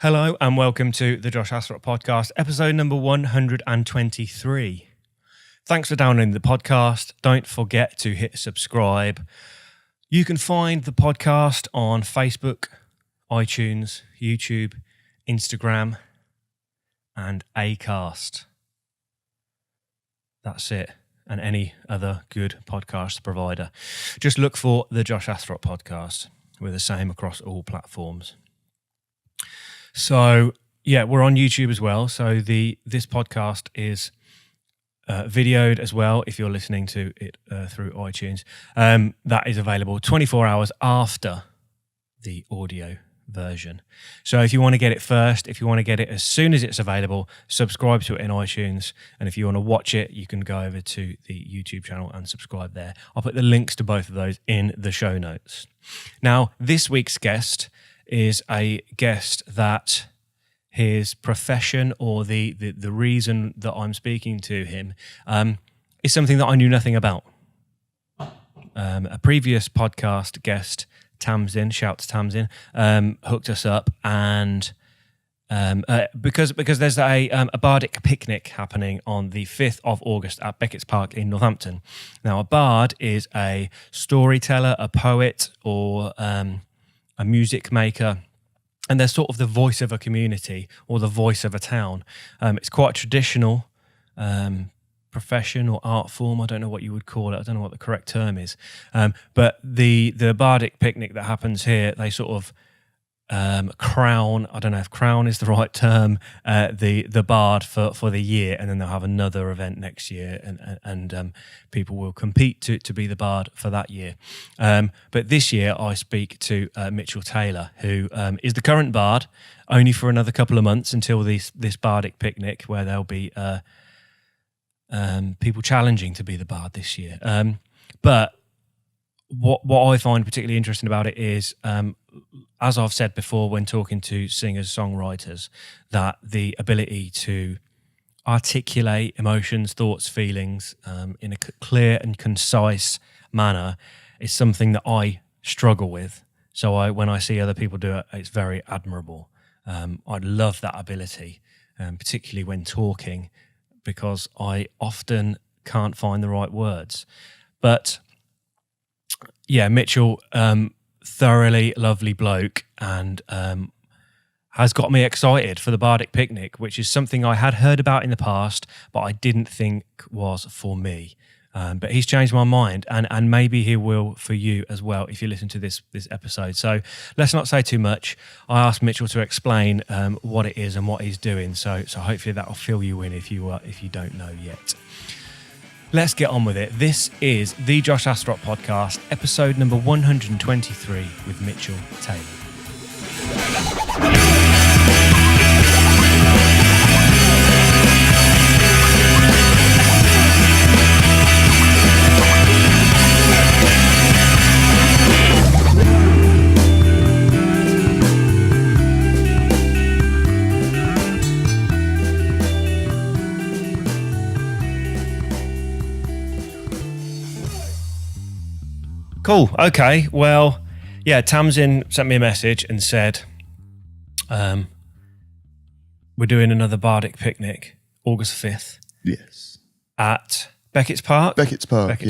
Hello and welcome to the Josh Astrop podcast, episode number 123. Thanks for downloading the podcast. Don't forget to hit subscribe. You can find the podcast on Facebook, iTunes, YouTube, Instagram, and Acast. That's it. And any other good podcast provider. Just look for the Josh Astrop podcast. We're the same across all platforms. So, yeah, we're on YouTube as well. So this podcast is videoed as well if you're listening to it through iTunes. That is available 24 hours after the audio version. So if you want to get it first, if you want to get it as soon as it's available, subscribe to it in iTunes. And if you want to watch it, you can go over to the YouTube channel and subscribe there. I'll put the links to both of those in the show notes. Now, this week's guest is a guest that his profession or the reason that I'm speaking to him is something that I knew nothing about. A previous podcast guest, Tamsin, shouts Tamsin, hooked us up, and because there's a Bardic Picnic happening on the 5th of August at Beckett's Park in Northampton. Now, a bard is a storyteller, a poet, or a music maker, and they're sort of the voice of a community or the voice of a town. It's quite a traditional profession or art form. I don't know what you would call it. I don't know what the correct term is. But the Bardic Picnic that happens here, they sort of crown, I don't know if crown is the right term, the bard for the year, and then they'll have another event next year, and people will compete to be the bard for that year. But this year I speak to Mitchell Taylor, who is the current bard, only for another couple of months until this Bardic Picnic, where there'll be people challenging to be the bard this year. But what I find particularly interesting about it is, as I've said before when talking to singers, songwriters, that the ability to articulate emotions, thoughts, feelings in a clear and concise manner is something that I struggle with. So when I see other people do it, it's very admirable. I love that ability, particularly when talking, because I often can't find the right words. But yeah, Mitchell, thoroughly lovely bloke, and has got me excited for the Bardic Picnic, which is something I had heard about in the past, but I didn't think was for me. But he's changed my mind, and maybe he will for you as well if you listen to this episode. So let's not say too much. I asked Mitchell to explain what it is and what he's doing. So hopefully that will fill you in if you don't know yet. Let's get on with it. This is the Josh Astrop podcast, episode number 123 with Mitchell Taylor. Cool. Okay. Well, yeah, Tamsin sent me a message and said, we're doing another Bardic Picnic, August 5th. Yes. At Beckett's Park? Beckett's Park.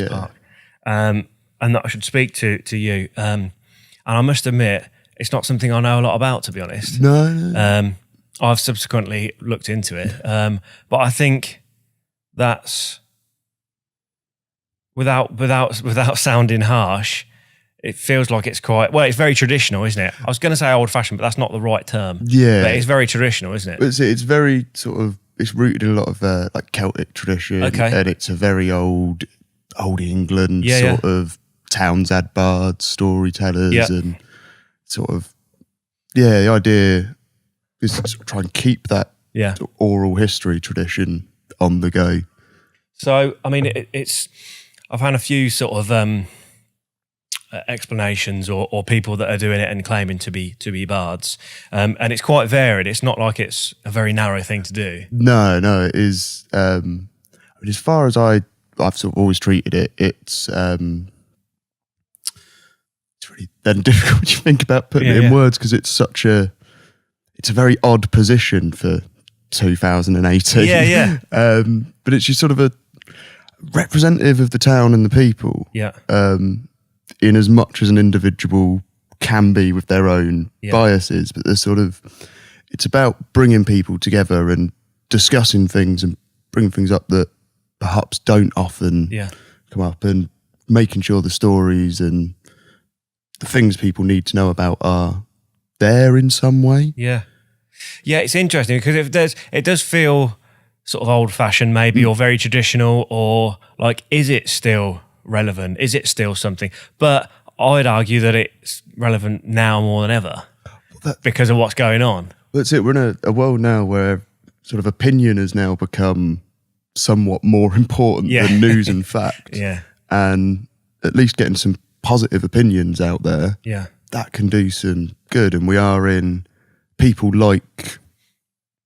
And that I should speak to you. And I must admit, it's not something I know a lot about, to be honest. No. I've subsequently looked into it. But I think that's... Without sounding harsh, it feels like it's it's very traditional, isn't it? I was going to say old-fashioned, but that's not the right term. Yeah. But it's very traditional, isn't it? It's very sort of, it's rooted in a lot of like Celtic tradition. Okay. And it's a very old England sort of towns had bards, storytellers, and sort of, the idea is to sort of try and keep that sort of oral history tradition on the go. So, I mean, I've had a few sort of explanations or people that are doing it and claiming to be bards, and it's quite varied. It's not like it's a very narrow thing to do. No, it is. As far as I've sort of always treated it, it's really then difficult to think about putting it in words, because it's it's a very odd position for 2018. Yeah. But it's just sort of a representative of the town and the people. Yeah. In as much as an individual can be with their own biases, but it's about bringing people together and discussing things and bringing things up that perhaps don't often come up, and making sure the stories and the things people need to know about are there in some way. Yeah, it's interesting because it does feel sort of old-fashioned maybe, or very traditional, or like, is it still relevant? Is it still something? But I'd argue that it's relevant now more than ever because of what's going on. That's it. We're in a world now where sort of opinion has now become somewhat more important than news and fact. Yeah. And at least getting some positive opinions out there, that can do some good. And we are in, people like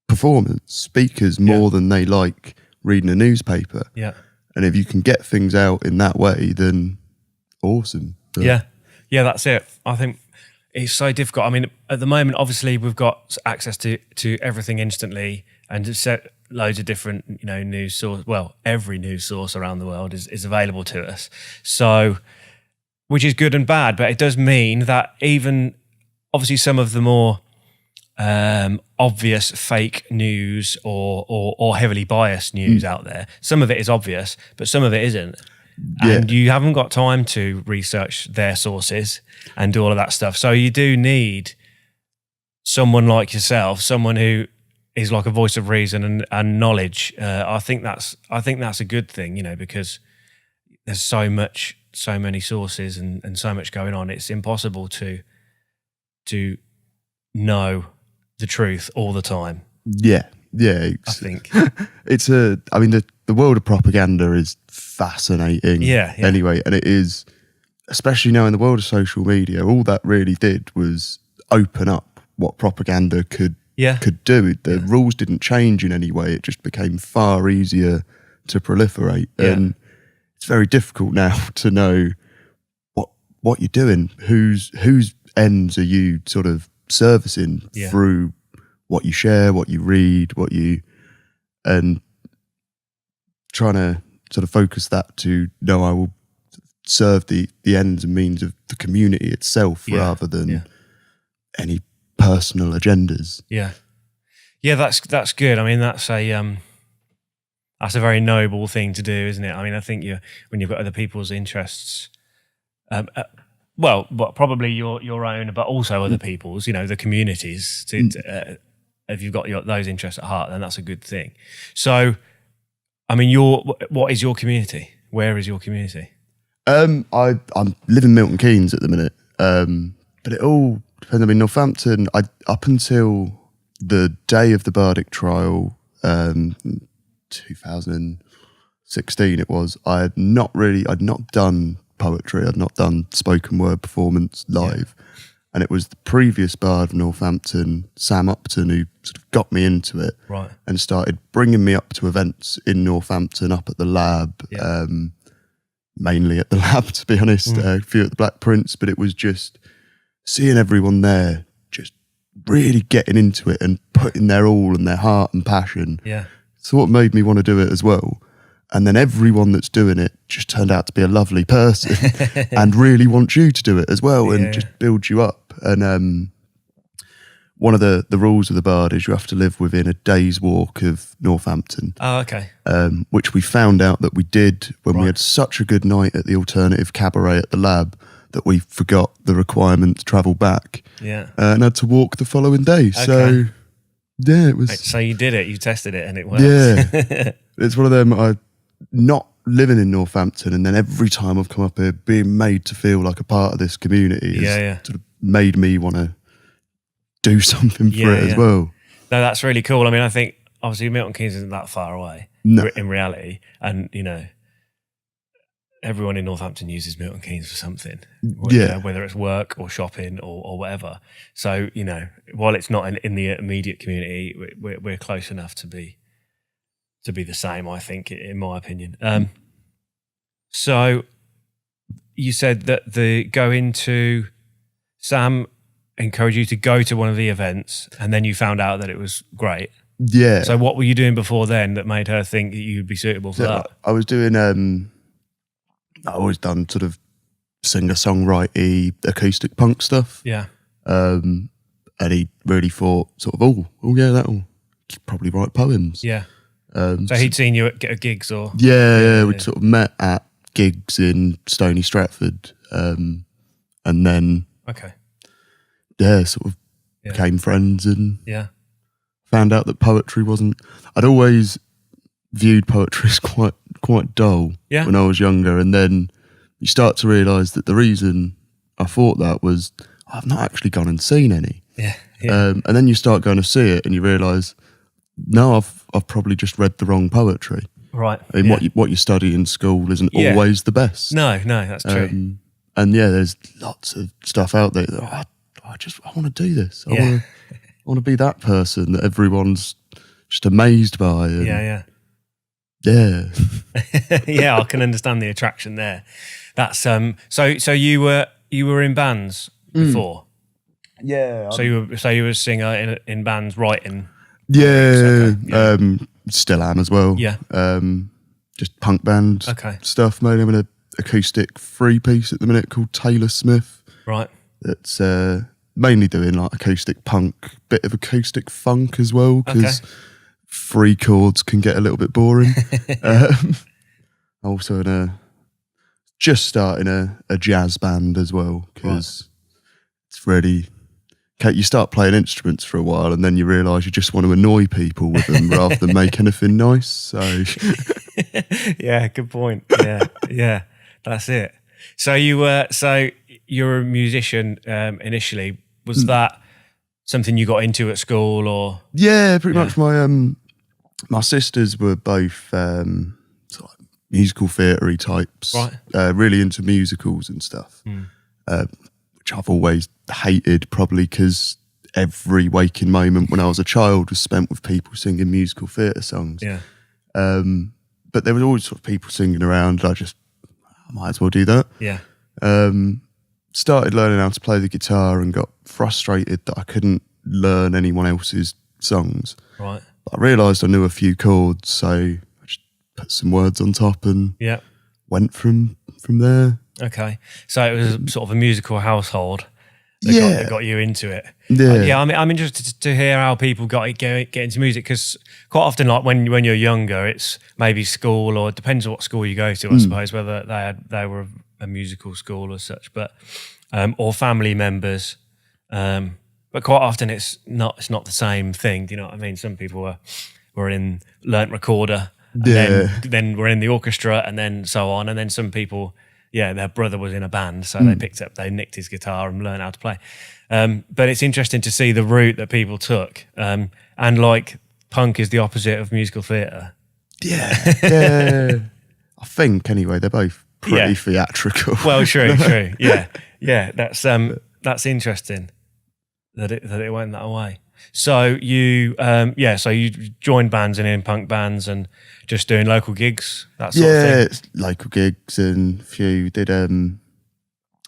performers, speakers more than they like reading a newspaper. Yeah. And if you can get things out in that way, then awesome. But yeah, that's it. I think it's so difficult. I mean, at the moment, obviously, we've got access to everything instantly, and just set loads of different, news source. Well, every news source around the world is available to us. So, which is good and bad, but it does mean that even obviously some of the more obvious fake news or heavily biased news out there, some of it is obvious, but some of it isn't. And you haven't got time to research their sources and do all of that stuff. So you do need someone like yourself, someone who is like a voice of reason and knowledge. I think that's a good thing, because there's so many sources and so much going on. It's impossible to know the truth all the time. Yeah. I think the world of propaganda is fascinating. Yeah. Anyway, and it is, especially now in the world of social media, all that really did was open up what propaganda could do. The rules didn't change in any way. It just became far easier to proliferate. And it's very difficult now to know what you're doing. Whose ends are you sort of servicing through what you share, what you read, and trying to sort of focus that to, no, I will serve the ends and means of the community itself rather than any personal agendas. Yeah, that's good. I mean, that's a very noble thing to do, isn't it? I mean, I think when you've got other people's interests, but probably your own, but also other people's, the communities. If you've got those interests at heart, then that's a good thing. So, I mean, what is your community? Where is your community? I live in Milton Keynes at the minute, but it all depends. I mean, Northampton, up until the day of the Bardic trial, 2016 it was, I'd not done poetry, I'd not done spoken word performance live. And it was the previous Bard of Northampton, Sam Upton, who sort of got me into it, right, and started bringing me up to events in Northampton, up at the lab, mainly at the lab, to be honest, a few at the Black Prince, but it was just seeing everyone there, just really getting into it and putting their all and their heart and passion. Yeah. So what made me want to do it as well. And then everyone that's doing it just turned out to be a lovely person and really wants you to do it as well, and just build you up. And one of the rules of the Bard is you have to live within a day's walk of Northampton. Oh, okay. Which we found out that we did when we had such a good night at the alternative cabaret at the lab that we forgot the requirement to travel back. Yeah. And had to walk the following day. Okay. So, yeah, it was... So you did it, you tested it, and it worked. Yeah. It's one of them, not living in Northampton, and then every time I've come up here, being made to feel like a part of this community has sort of made me want to do something for it as well. No, that's really cool. I mean, I think obviously Milton Keynes isn't that far away in reality, and everyone in Northampton uses Milton Keynes for something, whether it's work or shopping or whatever. So while it's not in the immediate community, we're close enough to be the same, I think, in my opinion. So you said that the go into Sam encouraged you to go to one of the events, and then you found out that it was great. Yeah. So what were you doing before then that made her think that you'd be suitable for that? I was doing, I always done sort of singer-songwriter acoustic punk stuff. Yeah. And he really thought sort of, oh yeah, that'll probably write poems. Yeah. So he'd seen you at gigs or? Yeah, we'd sort of met at gigs in Stony Stratford. And then, sort of became friends and found out that poetry wasn't, I'd always viewed poetry as quite dull when I was younger. And then you start to realise that the reason I thought that was I've not actually gone and seen any. Yeah. And then you start going to see it and you realise, no, I've probably just read the wrong poetry. Right. I mean, what you study in school isn't always the best. No, that's true. And there's lots of stuff out there that I want to do this. I want to be that person that everyone's just amazed by. And yeah. Yeah, I can understand the attraction there. That's so you were in bands before. Yeah. So you were a singer in bands, writing. Yeah. Still am as well. Yeah. Just punk band stuff. Mainly I'm in an acoustic 3-piece at the minute called Taylor Smith. Right. That's mainly doing like acoustic punk, bit of acoustic funk as well, because 3 chords can get a little bit boring. Also just starting a jazz band as well, because it's really, you start playing instruments for a while and then you realise you just want to annoy people with them rather than make anything nice. So yeah, good point. Yeah, that's it. So you're a musician initially. Was that something you got into at school or? Yeah, pretty much. My sisters were both sort of musical theatre-y types, really into musicals and stuff, which I've always hated, probably because every waking moment when I was a child was spent with people singing musical theatre songs. Yeah. But there was always sort of people singing around. I might as well do that. Yeah. Started learning how to play the guitar and got frustrated that I couldn't learn anyone else's songs. Right. But I realised I knew a few chords, so I just put some words on top and went from there. Okay. So it was sort of a musical household that got you into it. Yeah. I'm interested to hear how people get into music, because quite often, like when you're younger, it's maybe school, or it depends on what school you go to, I suppose, whether they were a musical school or such, but or family members. But quite often it's not the same thing. Do you know what I mean? Some people were learnt recorder, and then were in the orchestra, and then so on, and then some people, their brother was in a band, so they nicked his guitar and learned how to play. But it's interesting to see the route that people took. And like punk is the opposite of musical theatre. Yeah. I think anyway, they're both pretty theatrical. Well, true. Yeah. That's interesting that it went that way. So you joined bands and in punk bands and just doing local gigs, that sort of thing? Yeah, local gigs, and a few. Did a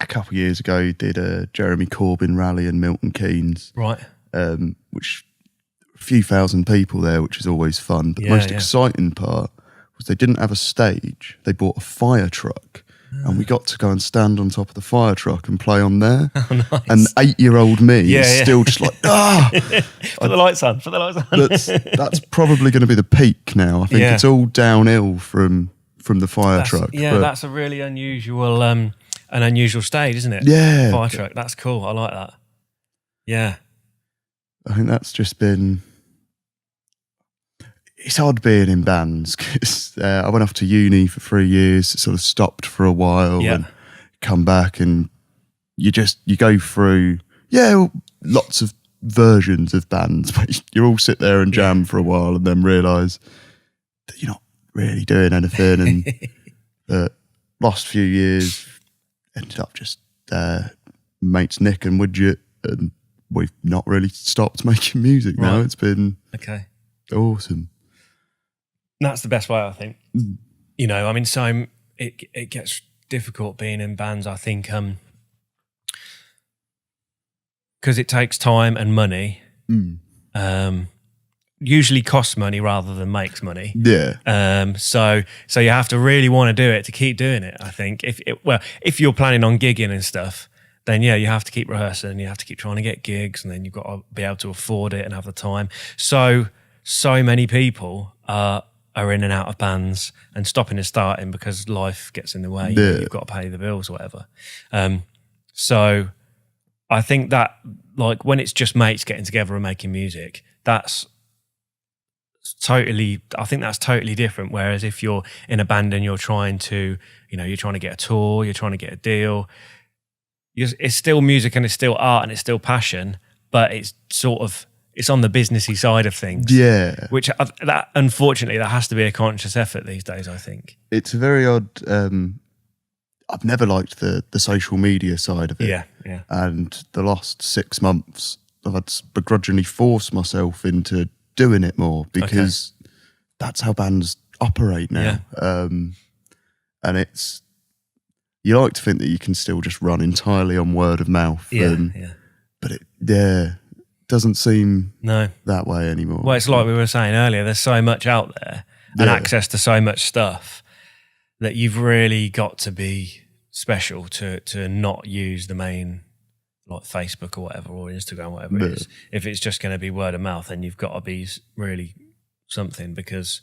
couple of years ago, did a Jeremy Corbyn rally in Milton Keynes. Right. Which a few thousand people there, which is always fun. But the most exciting part was they didn't have a stage. They bought a fire truck. And we got to go and stand on top of the fire truck and play on there. Oh, nice. And 8-year-old me is still just like, Put the lights on. That's probably going to be the peak now. I think it's all downhill from the fire truck. Yeah, but that's a really unusual an unusual stage, isn't it? Yeah. Fire truck. That's cool. I like that. Yeah. I think that's just been... It's odd being in bands, because I went off to uni for 3 years, sort of stopped for a while and come back, and you go through, lots of versions of bands, but you all sit there and jam for a while and then realise that you're not really doing anything. And the last few years ended up just mates Nick and Widget, and we've not really stopped making music now. It's been awesome. That's the best way, I think. You know, I mean, so it gets difficult being in bands. I think because it takes time and money. Usually costs money rather than makes money. Yeah. So you have to really want to do it to keep doing it. I think if you're planning on gigging and stuff, then yeah, you have to keep rehearsing. You have to keep trying to get gigs, and then you've got to be able to afford it and have the time. So many people are in and out of bands and stopping and starting because life gets in the way. Yeah. You've got to pay the bills or whatever. So I think that, like, when it's just mates getting together and making music, that's totally different. Whereas if you're in a band and you're trying to get a tour, you're trying to get a deal, it's still music and it's still art and it's still passion, but it's on the businessy side of things. Yeah. Which that unfortunately that has to be a conscious effort these days, I think. It's a very odd. I've never liked the social media side of it. Yeah. And the last 6 months, I've had to begrudgingly force myself into doing it more because that's how bands operate now. Yeah. And you like to think that you can still just run entirely on word of mouth. But it doesn't seem that way anymore. Well, it's like we were saying earlier, there's so much out there and access to so much stuff that you've really got to be special to not use the main, like Facebook or whatever, or Instagram, whatever it is. If it's just going to be word of mouth, then you've got to be really something, because,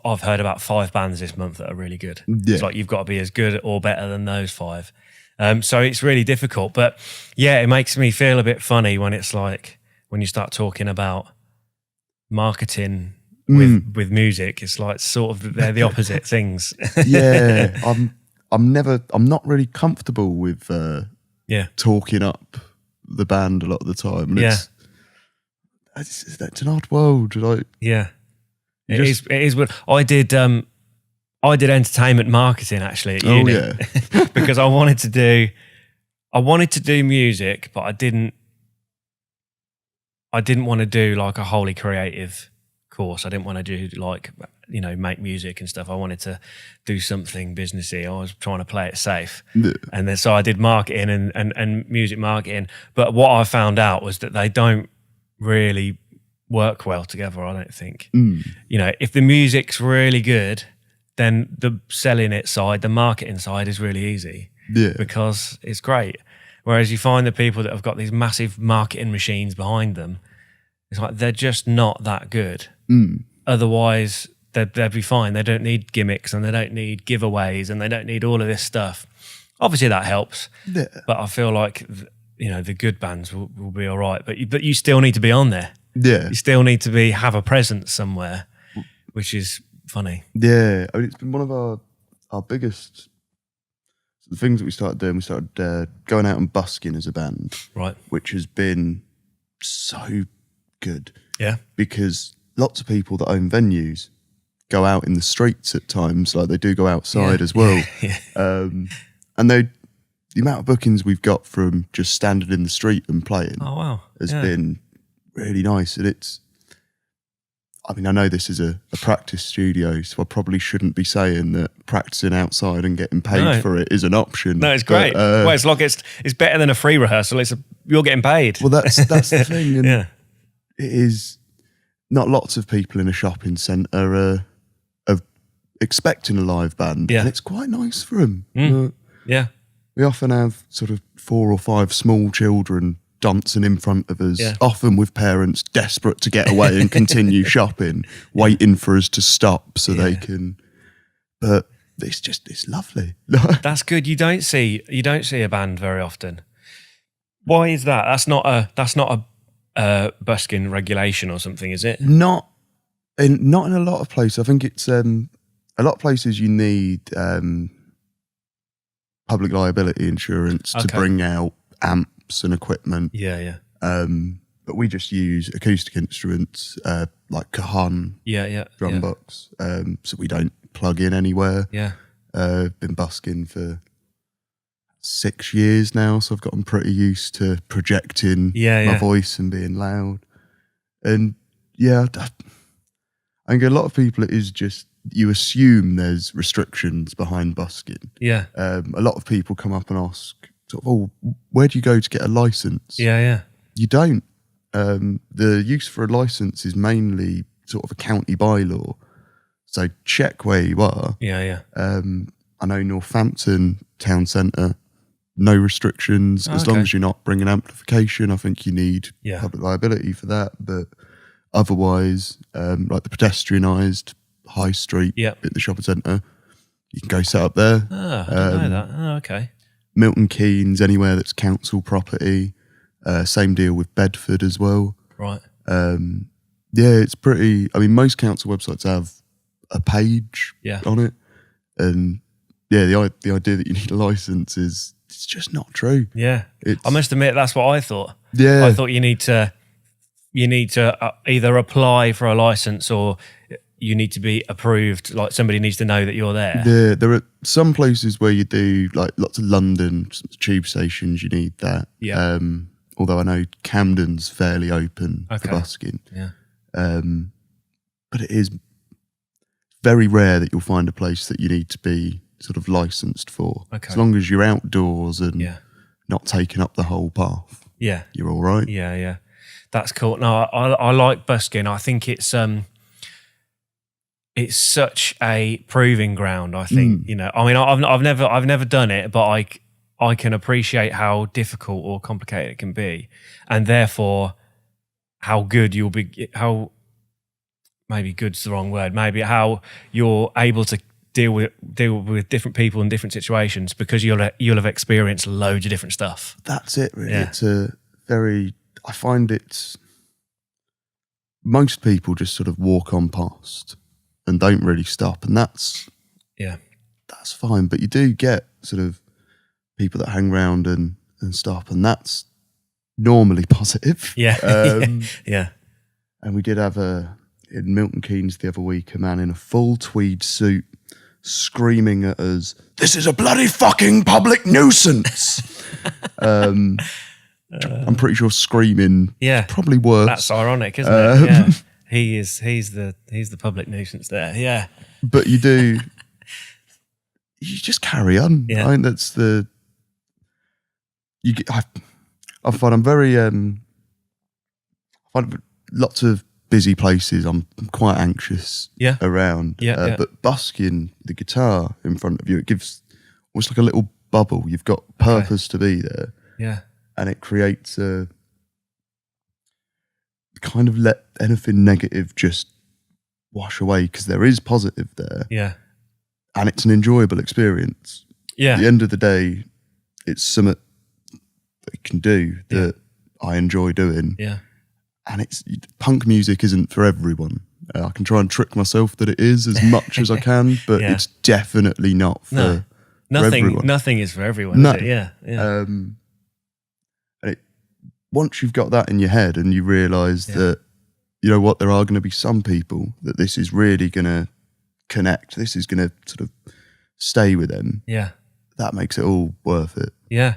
I've heard about 5 bands this month that are really good. Yeah. It's like you've got to be as good or better than those 5. So it's really difficult. But yeah, it makes me feel a bit funny when it's like, when you start talking about marketing with music, it's like sort of they're the opposite things. Yeah, I'm not really comfortable with talking up the band a lot of the time. And it's an odd world. Like, yeah, it is. What I did entertainment marketing actually at uni, because I wanted to do music, but I didn't want to do like a wholly creative course. I didn't want to do like, make music and stuff. I wanted to do something businessy. I was trying to play it safe. Yeah. And then so I did marketing and music marketing. But what I found out was that they don't really work well together, I don't think. If the music's really good, then the selling it side, the marketing side is really easy. Yeah. Because it's great. Whereas you find the people that have got these massive marketing machines behind them, it's like they're just not that good. Otherwise, they'd be fine. They don't need gimmicks and they don't need giveaways and they don't need all of this stuff. Obviously, that helps. Yeah. But I feel like the good bands will be all right. But you still need to be on there. Yeah. You still need to have a presence somewhere, which is funny. Yeah. I mean, it's been one of our biggest the things that we started doing. We started going out and busking as a band, right? Which has been so good. Yeah. Because lots of people that own venues go out in the streets at times, like they do go outside as well. Yeah. And the amount of bookings we've got from just standing in the street and playing has been really nice. And I know this is a practice studio, so I probably shouldn't be saying that practicing outside and getting paid for it is an option. No, it's great. Well, it's like it's better than a free rehearsal. You're getting paid. Well, that's the thing. And it is not lots of people in a shopping centre are expecting a live band, and it's quite nice for them. Yeah. We often have sort of 4 or 5 small children dancing in front of us, often with parents desperate to get away and continue shopping, waiting for us to stop so they can. But it's lovely. That's good. You don't see a band very often. Why is that? That's not a busking regulation or something, is it? Not in a lot of places. I think it's a lot of places you need public liability insurance to bring out amps and equipment. Yeah. But we just use acoustic instruments like cajon, drum box, so we don't plug in anywhere. Yeah. Been busking for 6 years now, so I've gotten pretty used to projecting my voice and being loud. And I think a lot of people, it is just, you assume there's restrictions behind busking. Yeah. A lot of people come up and ask, sort of, oh, where do you go to get a license? Yeah. You don't. The use for a license is mainly sort of a county bylaw. So check where you are. Yeah. I know Northampton town centre, no restrictions as long as you're not bringing amplification. I think you need public liability for that, but otherwise, like the pedestrianised high street at the shopping centre, you can go set up there. I didn't know that. Oh, okay. Milton Keynes, anywhere that's council property. Same deal with Bedford as well. Right. It's pretty. I mean, most council websites have a page on it, and the idea that you need a license it's just not true. Yeah, I must admit that's what I thought. Yeah, I thought you need to either apply for a license or you need to be approved. Like somebody needs to know that you're there. Yeah, there are some places where you do, like lots of London tube stations. You need that. Yeah. Although I know Camden's fairly open for busking. Yeah. But it is very rare that you'll find a place that you need to be sort of licensed for. Okay. As long as you're outdoors and not taking up the whole path. Yeah. You're all right. Yeah. That's cool. No, I like busking. I think it's such a proving ground. I think I mean I've never done it, but I can appreciate how difficult or complicated it can be, and therefore how good you'll be. How maybe good's the wrong word. Maybe how you're able to deal with different people in different situations because you'll have experienced loads of different stuff. That's it. Really, it's I find it's most people just sort of walk on past and don't really stop, and that's fine. But you do get sort of people that hang around and stop, and that's normally positive. Yeah. Yeah. And we did have in Milton Keynes the other week, a man in a full tweed suit screaming at us, "This is a bloody fucking public nuisance." I'm pretty sure screaming is probably worse. That's ironic, isn't it? Yeah. He's the public nuisance there. Yeah. But you just carry on. Yeah. I think that's I find I'm very I find lots of busy places I'm quite anxious around. But busking the guitar in front of you, it gives almost like a little bubble. You've got purpose to be there. Yeah. And it creates a kind of let anything negative just wash away because there is positive there. Yeah. And it's an enjoyable experience. Yeah. At the end of the day, it's something that you can do that I enjoy doing. Yeah. And punk music isn't for everyone. I can try and trick myself that it is as much as I can, but it's definitely not for everyone. Nothing is for everyone, is it? Yeah. And once you've got that in your head and you realise that, you know what, there are going to be some people that this is really going to connect, this is going to sort of stay with them. Yeah. That makes it all worth it. Yeah.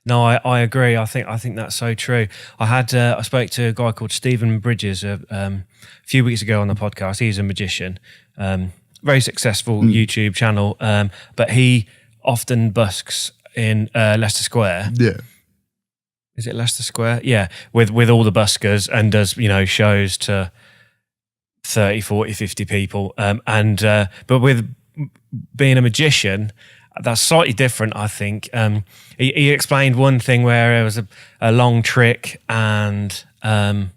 No, I agree. I think that's so true. I spoke to a guy called Stephen Bridges a few weeks ago on the podcast. He's a magician, very successful YouTube channel, but he often busks in Leicester Square. Yeah. Is it Leicester Square? Yeah, with all the buskers and does, shows to 30, 40, 50 people. But with being a magician, that's slightly different, I think. He explained one thing where it was a long trick and I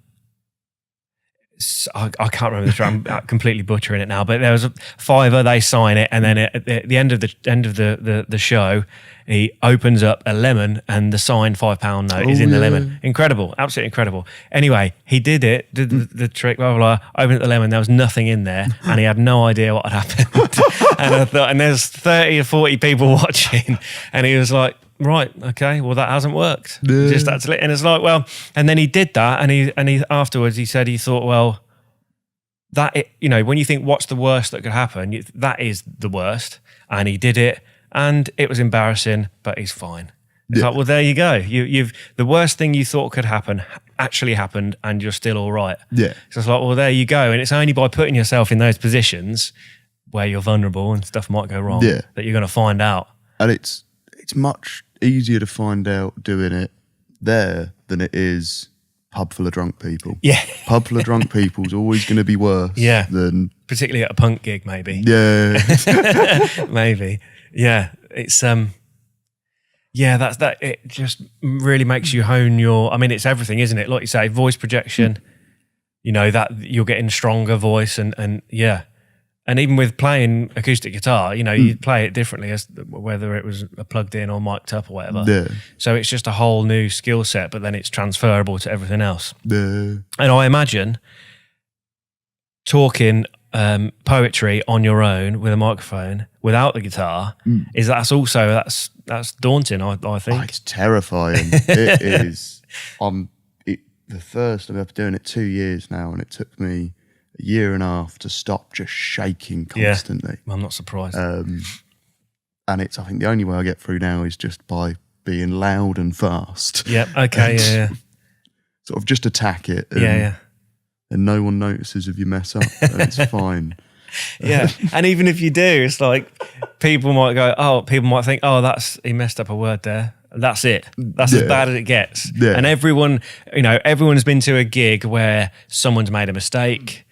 can't remember the trick. I'm completely butchering it now, but there was a $5, they sign it, and then at the end of the show, he opens up a lemon and the signed £5 note is in the lemon. Incredible, absolutely incredible. Anyway, he did the trick, blah, blah, blah, opened up the lemon, there was nothing in there, and he had no idea what had happened. And I thought, and there's 30 or 40 people watching, and he was like, right, okay, well that hasn't worked. Yeah. Just that's it. And it's like, well, and then he did that, and he afterwards he said he thought, well, when you think what's the worst that could happen, that is the worst. And he did it, and it was embarrassing, but he's fine. It's like, well, there you go. You've the worst thing you thought could happen actually happened, and you're still all right. Yeah. So it's like, well, there you go. And it's only by putting yourself in those positions where you're vulnerable and stuff might go wrong that you're going to find out. And it's it's much easier to find out doing it there than it is pub full of drunk people. Yeah. Pub full of drunk people is always going to be worse than... Particularly at a punk gig, maybe. Yeah. Maybe. Yeah. It's... that it just really makes you hone your... I mean, it's everything, isn't it? Like you say, voice projection, that you're getting stronger voice and yeah. And even with playing acoustic guitar, you play it differently as whether it was plugged in or mic'd up or whatever. Yeah. So it's just a whole new skill set, but then it's transferable to everything else. Yeah. And I imagine talking poetry on your own with a microphone without the guitar that's daunting. I think it's terrifying. It is. The first I'm ever doing it 2 years now, and it took me a year and a half to stop just shaking constantly. I'm not surprised. And I think the only way I get through now is just by being loud and fast. Yep. Okay. Yeah. Sort of just attack it. And no one notices if you mess up. And it's fine. Yeah. And even if you do, it's like people might think, oh, he messed up a word there. That's it. That's as bad as it gets. Yeah. And everyone's been to a gig where someone's made a mistake,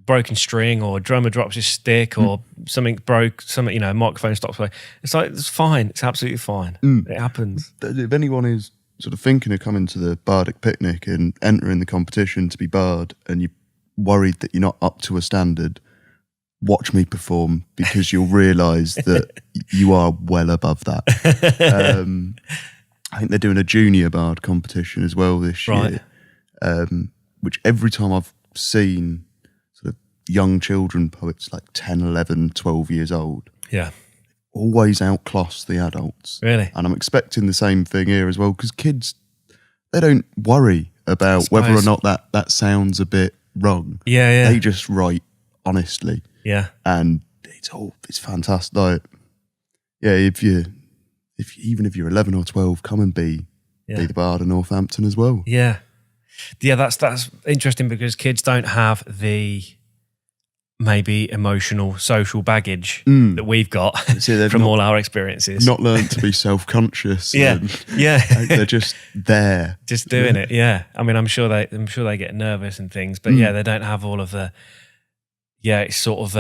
broken string, or drummer drops his stick, or something broke, microphone stops playing. It's like, it's fine. It's absolutely fine. It happens. If anyone is sort of thinking of coming to the Bardic Picnic and entering the competition to be Bard, and you're worried that you're not up to a standard, watch me perform, because you'll realise that you are well above that. I think they're doing a junior Bard competition as well this year, which every time I've seen sort of young children poets like 10, 11, 12 years old, always outclass the adults. Really? And I'm expecting the same thing here as well, because kids, they don't worry about whether or not that sounds a bit wrong. Yeah. They just write honestly. Yeah. And it's fantastic. Like, even if you're 11 or 12, come and be the Bard of Northampton as well. Yeah. Yeah, that's interesting, because kids don't have the maybe emotional, social baggage that we've got from all our experiences. Not learned to be self-conscious. Yeah. They're just there. Just doing it, yeah. I mean, I'm sure they get nervous and things, but they don't have all of the... Yeah, it's sort of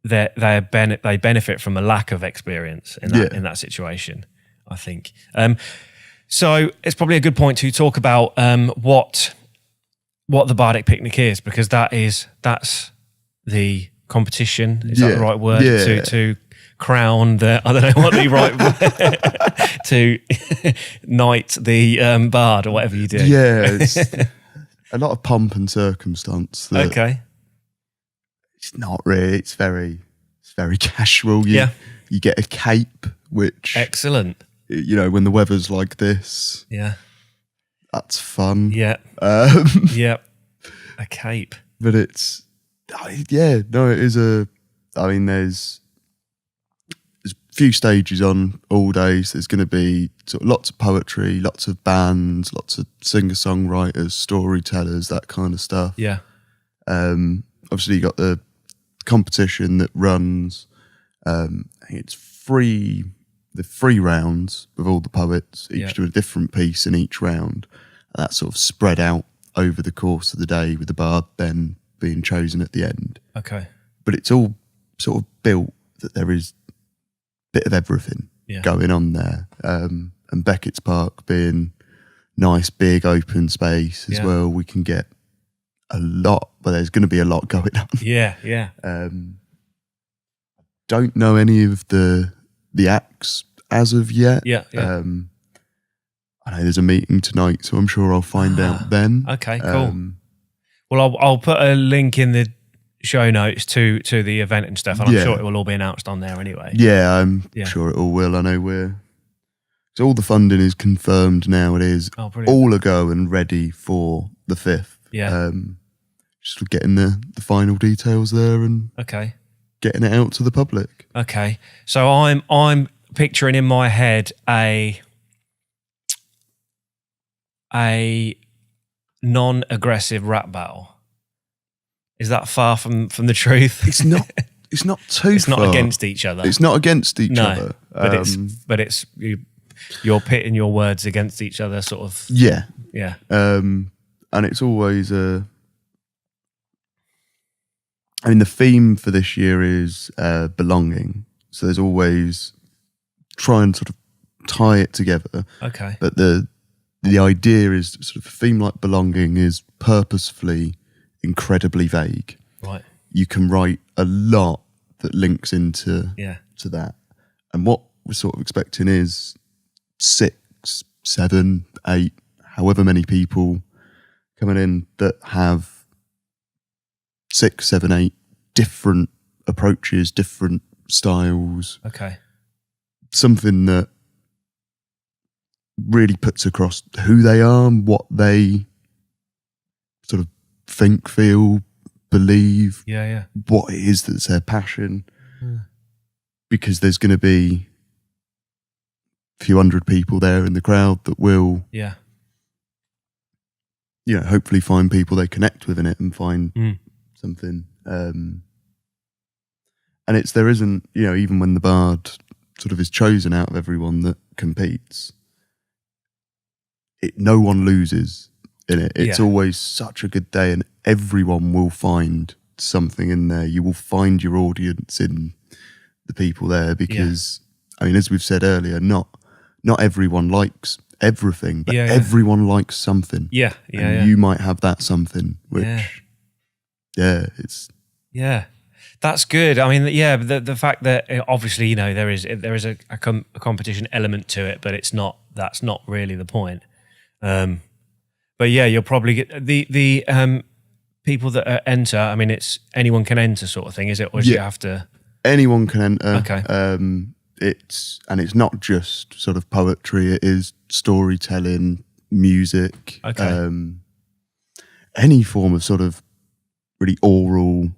they benefit from a lack of experience in that situation, I think. So it's probably a good point to talk about what the Bardic Picnic is, because that's the competition. Is that the right word to crown the? I don't know what the right word to knight the Bard or whatever you do. Yeah, it's a lot of pomp and circumstance. Okay. It's not really. It's very casual. You get a cape, which excellent. When the weather's like this, that's fun. Yeah, a cape. But it is a. I mean, there's a few stages on all days. There's going to be sort of lots of poetry, lots of bands, lots of singer-songwriters, storytellers, that kind of stuff. Yeah. Obviously, you got the competition that runs. I think it's the 3 rounds with all the poets, each do a different piece in each round. And that's sort of spread out over the course of the day, with the Bard then being chosen at the end. Okay. But it's all sort of built that there is a bit of everything going on there. And Beckett's Park being nice, big, open space as well, we can get a lot, but there's going to be a lot going on. Yeah. Don't know any of the acts as of yet. Yeah. I know there's a meeting tonight, so I'm sure I'll find out then. Okay, cool. Well, I'll put a link in the show notes to the event and stuff, and I'm sure it will all be announced on there anyway. Yeah, I'm sure it all will. I know so all the funding is confirmed now. It is all a go and ready for the 5th. Yeah. Just getting the final details there and getting it out to the public. Okay. So I'm picturing in my head a non-aggressive rap battle. Is that far from the truth? It's not. It's not too It's far. not against each other. It's not against each No, other. but it's you're pitting your words against each other, sort of. Yeah. Yeah. And it's always I mean, the theme for this year is belonging. So there's always try and sort of tie it together. Okay. But the idea is sort of a theme like belonging is purposefully incredibly vague. Right. You can write a lot that links into to that. And what we're sort of expecting is 6, 7, 8, however many people coming in that have 6, 7, 8 different approaches, different styles. Okay. Something that really puts across who they are and what they sort of think, feel, believe. Yeah. What it is that's their passion. Because there's going to be a few hundred people there in the crowd that will, hopefully find people they connect with in it and find something. And there isn't, even when the bard sort of is chosen out of everyone that competes, no one loses in it. It's always such a good day, and everyone will find something in there. You will find your audience in the people there because, I mean, as we've said earlier, not everyone likes everything, but everyone likes something. Yeah. You might have that something, which, it's... Yeah. That's good. I mean, the fact that obviously, there is a competition element to it, but that's not really the point. But you'll probably get the people that enter. I mean, it's anyone can enter sort of thing, is it? Or do you have to? Anyone can enter. Okay. It's not just sort of poetry. It is storytelling, music. Okay. Any form of sort of really oral.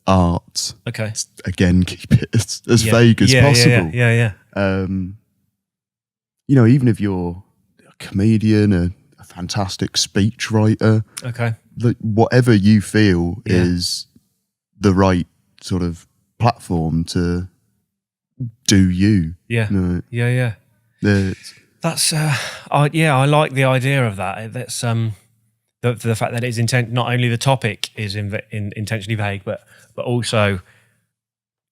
Art. Okay. Again, keep it as vague as possible. Yeah. Even if you're a comedian, a fantastic speech writer, okay, whatever you feel is the right sort of platform to do you. Yeah. That's I like the idea of that. That's the fact that it's not only the topic is intentionally vague, but also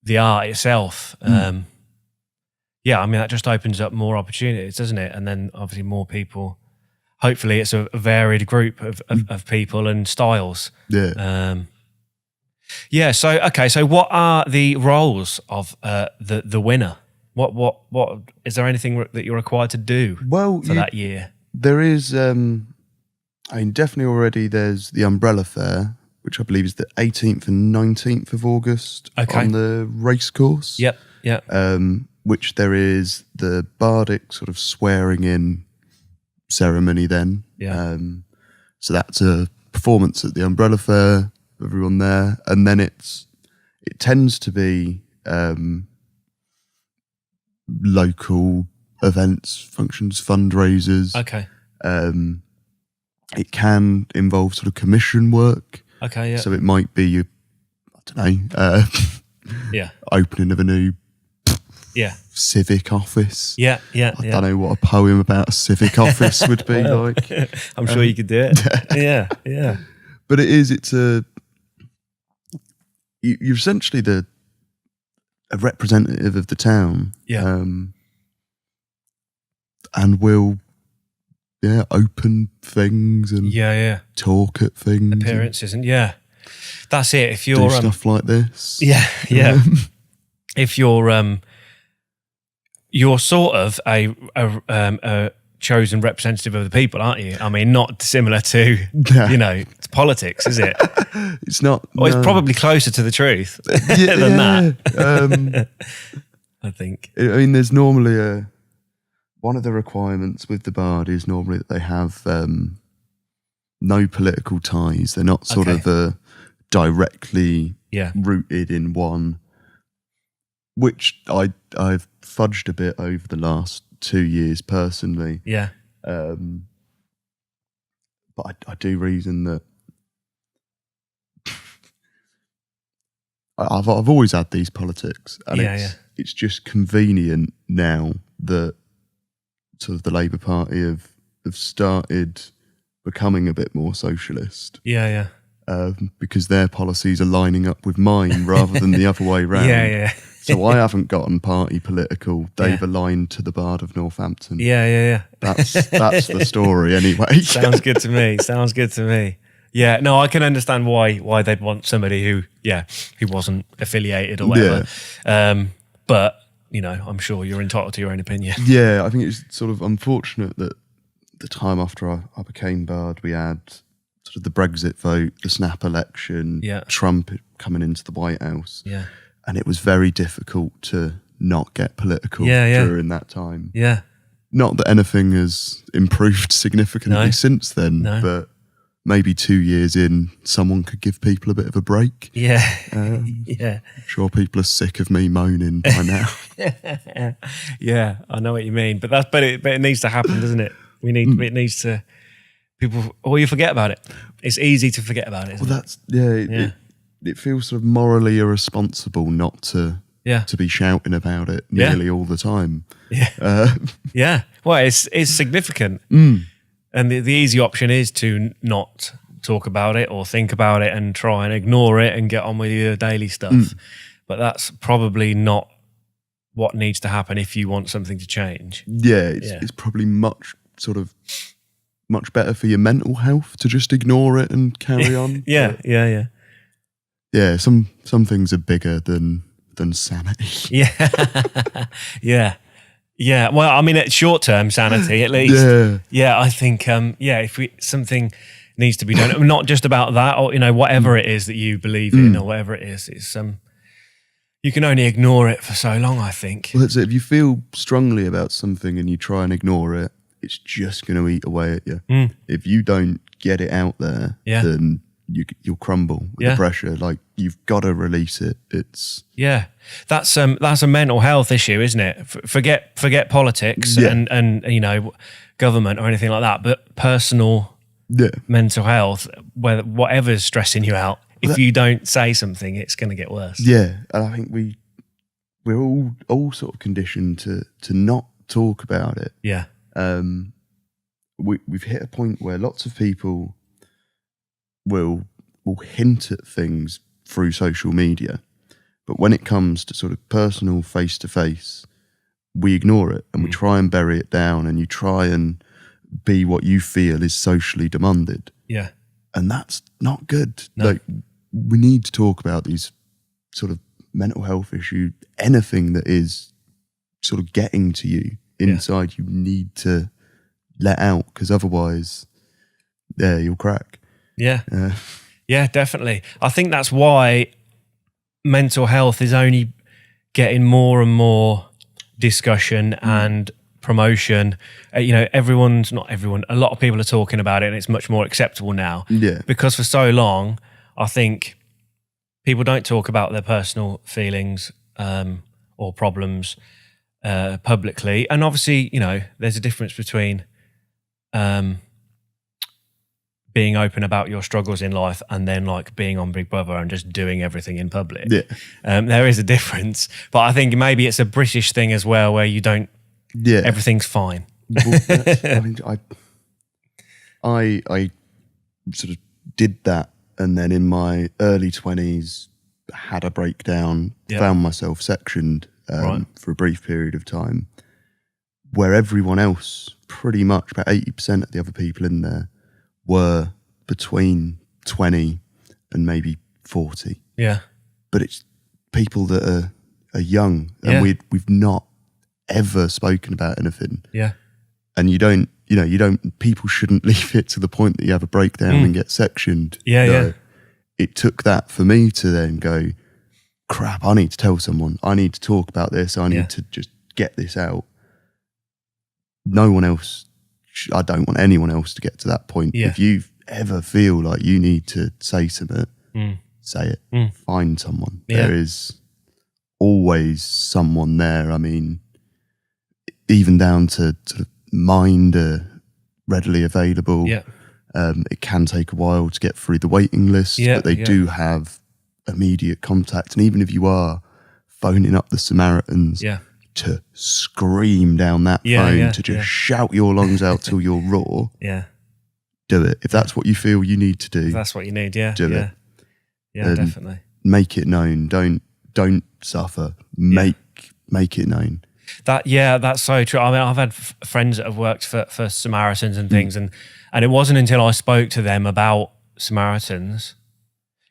the art itself. I mean, that just opens up more opportunities, doesn't it? And then obviously more people. Hopefully, it's a varied group of people and styles. Yeah. So what are the roles of the winner? What is there anything that you're required to do for that year? There is. I mean, definitely already there's the Umbrella Fair, which I believe is the 18th and 19th of August on the race course. Yep. Which there is the Bardic sort of swearing in ceremony then. So that's a performance at the Umbrella Fair, everyone there. And then it tends to be local events, functions, fundraisers. Okay. It can involve sort of commission work. Okay, yeah. So it might be, opening of a new civic office. Yeah. I don't know what a poem about a civic office would be like. I'm sure you could do it. Yeah. But you're essentially a representative of the town. Yeah. And will open things and talk at things. Appearances and that's it. If you're do stuff like this. Yeah. If you're sort of a chosen representative of the people, aren't you? I mean, not similar to to politics, is it? It's not. Well, it's probably closer to the truth than that. I think. I mean, there's normally one of the requirements with the Bard is normally that they have no political ties. They're not sort of directly rooted in one, which I've fudged a bit over the last 2 years personally. Yeah. But I do reason that I've always had these politics, and it's just convenient now that sort of the Labour Party have started becoming a bit more socialist. Because their policies are lining up with mine rather than the other way round. So I haven't gotten party political. They've aligned to the Bard of Northampton. That's the story anyway. Sounds good to me. Yeah, no, I can understand why they'd want somebody who wasn't affiliated or whatever. But, you know, I'm sure you're entitled to your own opinion. Yeah, I think it's sort of unfortunate that the time after I became Bard, we had sort of the Brexit vote, the snap election, Trump coming into the White House. And it was very difficult to not get political during that time. Not that anything has improved significantly since then, but maybe 2 years in, someone could give people a bit of a break. I'm sure people are sick of me moaning by now. I know what you mean, but it needs to happen, doesn't it? It needs to. People, or you forget about it. It's easy to forget about it. It feels sort of morally irresponsible not to be shouting about it nearly all the time. Well, it's significant. And the easy option is to not talk about it or think about it and try and ignore it and get on with your daily stuff. But that's probably not what needs to happen if you want something to change. It's probably much better for your mental health to just ignore it and carry on. Some things are bigger than sanity. Well, I mean, it's short-term sanity at least. I think if something needs to be done, not just about that, or, you know, whatever it is that you believe in or whatever it is, it's you can only ignore it for so long, I think. Well, that's it. If you feel strongly about something and you try and ignore it, it's just going to eat away at you. If you don't get it out there, then you'll crumble with the pressure. Like, you've got to release it. It's that's a mental health issue, isn't it? Forget politics and you know, government or anything like that, but personal mental health, whatever's stressing you out. If you don't say something, it's going to get worse. And I think we're all sort of conditioned to not talk about it. We've hit a point where lots of people will hint at things through social media, but when it comes to sort of personal face-to-face, we ignore it and we try and bury it down, and you try and be what you feel is socially demanded. And that's not good. Like, we need to talk about these sort of mental health issues. Anything that is sort of getting to you inside, you need to let out, because otherwise, you'll crack. Definitely. I think that's why mental health is only getting more and more discussion and promotion. You know, not everyone, a lot of people are talking about it, and it's much more acceptable now. Because for so long, I think people don't talk about their personal feelings or problems publicly. And obviously, you know, there's a difference between being open about your struggles in life and then like being on Big Brother and just doing everything in public. There is a difference, but I think maybe it's a British thing as well, where you don't. Everything's fine. Well, I mean, I sort of did that, and then in my early 20s had a breakdown, found myself sectioned for a brief period of time, where everyone else, pretty much about 80% of the other people in there, were between 20 and maybe 40. But it's people that are young, and we've not ever spoken about anything. And you don't, people shouldn't leave it to the point that you have a breakdown and get sectioned. It took that for me to then go, crap, I need to tell someone. I need to talk about this. I need to just get this out. No one else, I don't want anyone else to get to that point. If you ever feel like you need to say something, say it. Find someone. There is always someone there. I mean, even down to sort of Mind readily available. It can take a while to get through the waiting list, but they do have immediate contact. And even if you are phoning up the Samaritans, to scream down that phone, to just shout your lungs out till you're raw, do it. If that's what you feel you need to do, if that's what you need, do it. Yeah, definitely. Make it known. Don't suffer. Make it known. That's so true. I mean, I've had friends that have worked for Samaritans and things, and it wasn't until I spoke to them about Samaritans.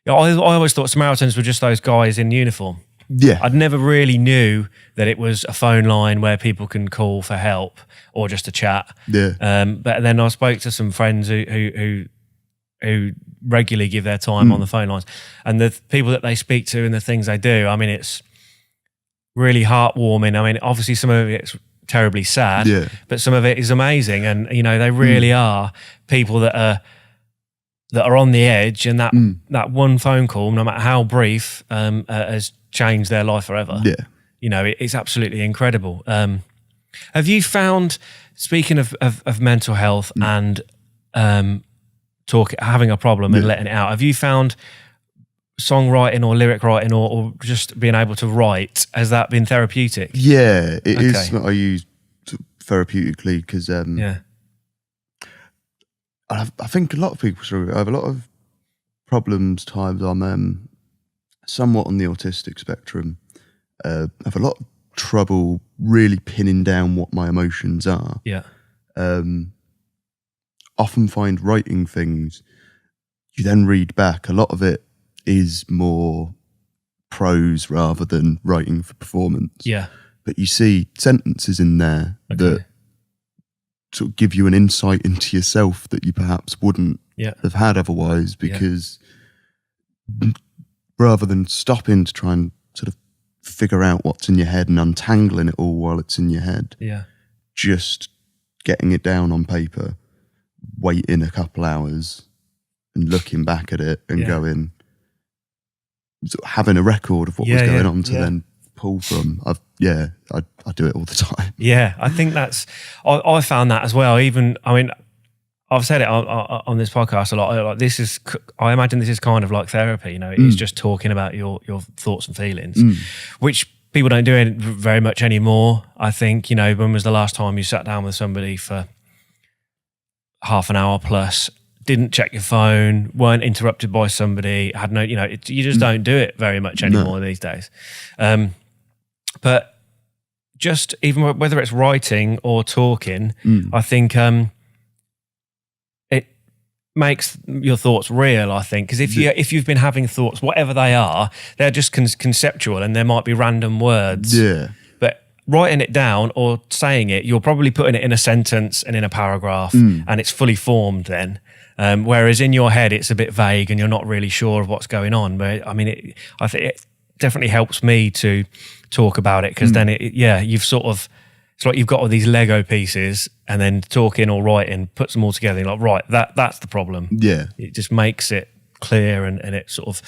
I always thought Samaritans were just those guys in uniform. Yeah. I'd never really knew that it was a phone line where people can call for help or just to chat. Yeah. But then I spoke to some friends who regularly give their time on the phone lines, and the people that they speak to and the things they do, I mean, it's really heartwarming. I mean, obviously some of it's terribly sad, but some of it is amazing. And, you know, they really are people that are on the edge, and that one phone call, no matter how brief, has changed their life forever. Yeah. You know, it's absolutely incredible. Have you found, speaking of mental health and having a problem and letting it out, have you found songwriting or lyric writing or just being able to write, has that been therapeutic? Yeah, it is what I use therapeutically, because I think a lot of people struggle. I have a lot of problems times. I'm somewhat on the autistic spectrum. I have a lot of trouble really pinning down what my emotions are. Yeah. Often find writing things, you then read back, a lot of it is more prose rather than writing for performance. Yeah. But you see sentences in there that sort of give you an insight into yourself that you perhaps wouldn't have had otherwise, because rather than stopping to try and sort of figure out what's in your head and untangling it all while it's in your head, just getting it down on paper, waiting a couple hours and looking back at it and going, sort of having a record of what was going on to then pull from. I do it all the time. Yeah, I think I found that as well. Even, I mean, I've said it on this podcast a lot. Like, I imagine this is kind of like therapy. You know, it's just talking about your thoughts and feelings, which people don't do it very much anymore. I think, you know, when was the last time you sat down with somebody for half an hour plus, didn't check your phone, weren't interrupted by somebody, had no, you know, you just don't do it very much anymore these days. But just even whether it's writing or talking, I think it makes your thoughts real, I think. Because if you've been having thoughts, whatever they are, they're just conceptual, and there might be random words. Yeah. But writing it down or saying it, you're probably putting it in a sentence and in a paragraph, and it's fully formed then. Whereas in your head, it's a bit vague and you're not really sure of what's going on. But I mean, I think it definitely helps me to talk about it, because then you've sort of, it's like you've got all these Lego pieces, and then talking or writing puts them all together. You're like, right, that's the problem. Yeah. It just makes it clear, and it sort of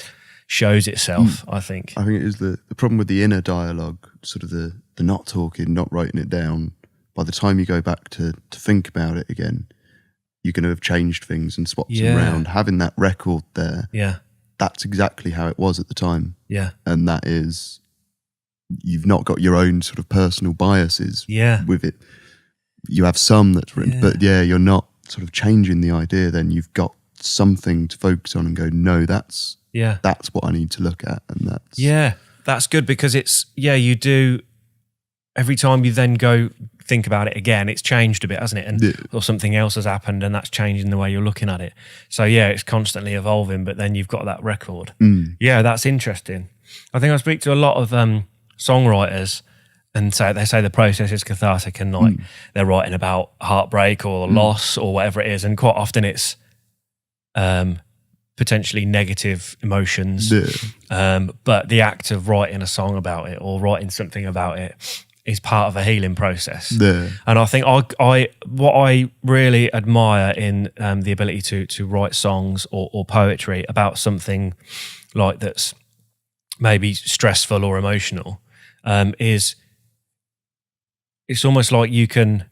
shows itself, I think. I think it is the problem with the inner dialogue, sort of the not talking, not writing it down. By the time you go back to think about it again, you're going to have changed things and swapped them around. Having that record there, that's exactly how it was at the time. Yeah. And that is, you've not got your own sort of personal biases with it. You have some that's written, but you're not sort of changing the idea. Then you've got something to focus on and go, no, that's what I need to look at. And that's good, because it's, you do, every time you then go think about it again, it's changed a bit, hasn't it? And or something else has happened, and that's changing the way you're looking at it. So it's constantly evolving, but then you've got that record. Yeah, that's interesting. I think I speak to a lot of songwriters, and they say the process is cathartic, and like they're writing about heartbreak or loss or whatever it is, and quite often it's potentially negative emotions. But the act of writing a song about it or writing something about it is part of a healing process. And I think what I really admire in the ability to write songs or poetry about something like that's maybe stressful or emotional, is it's almost like you can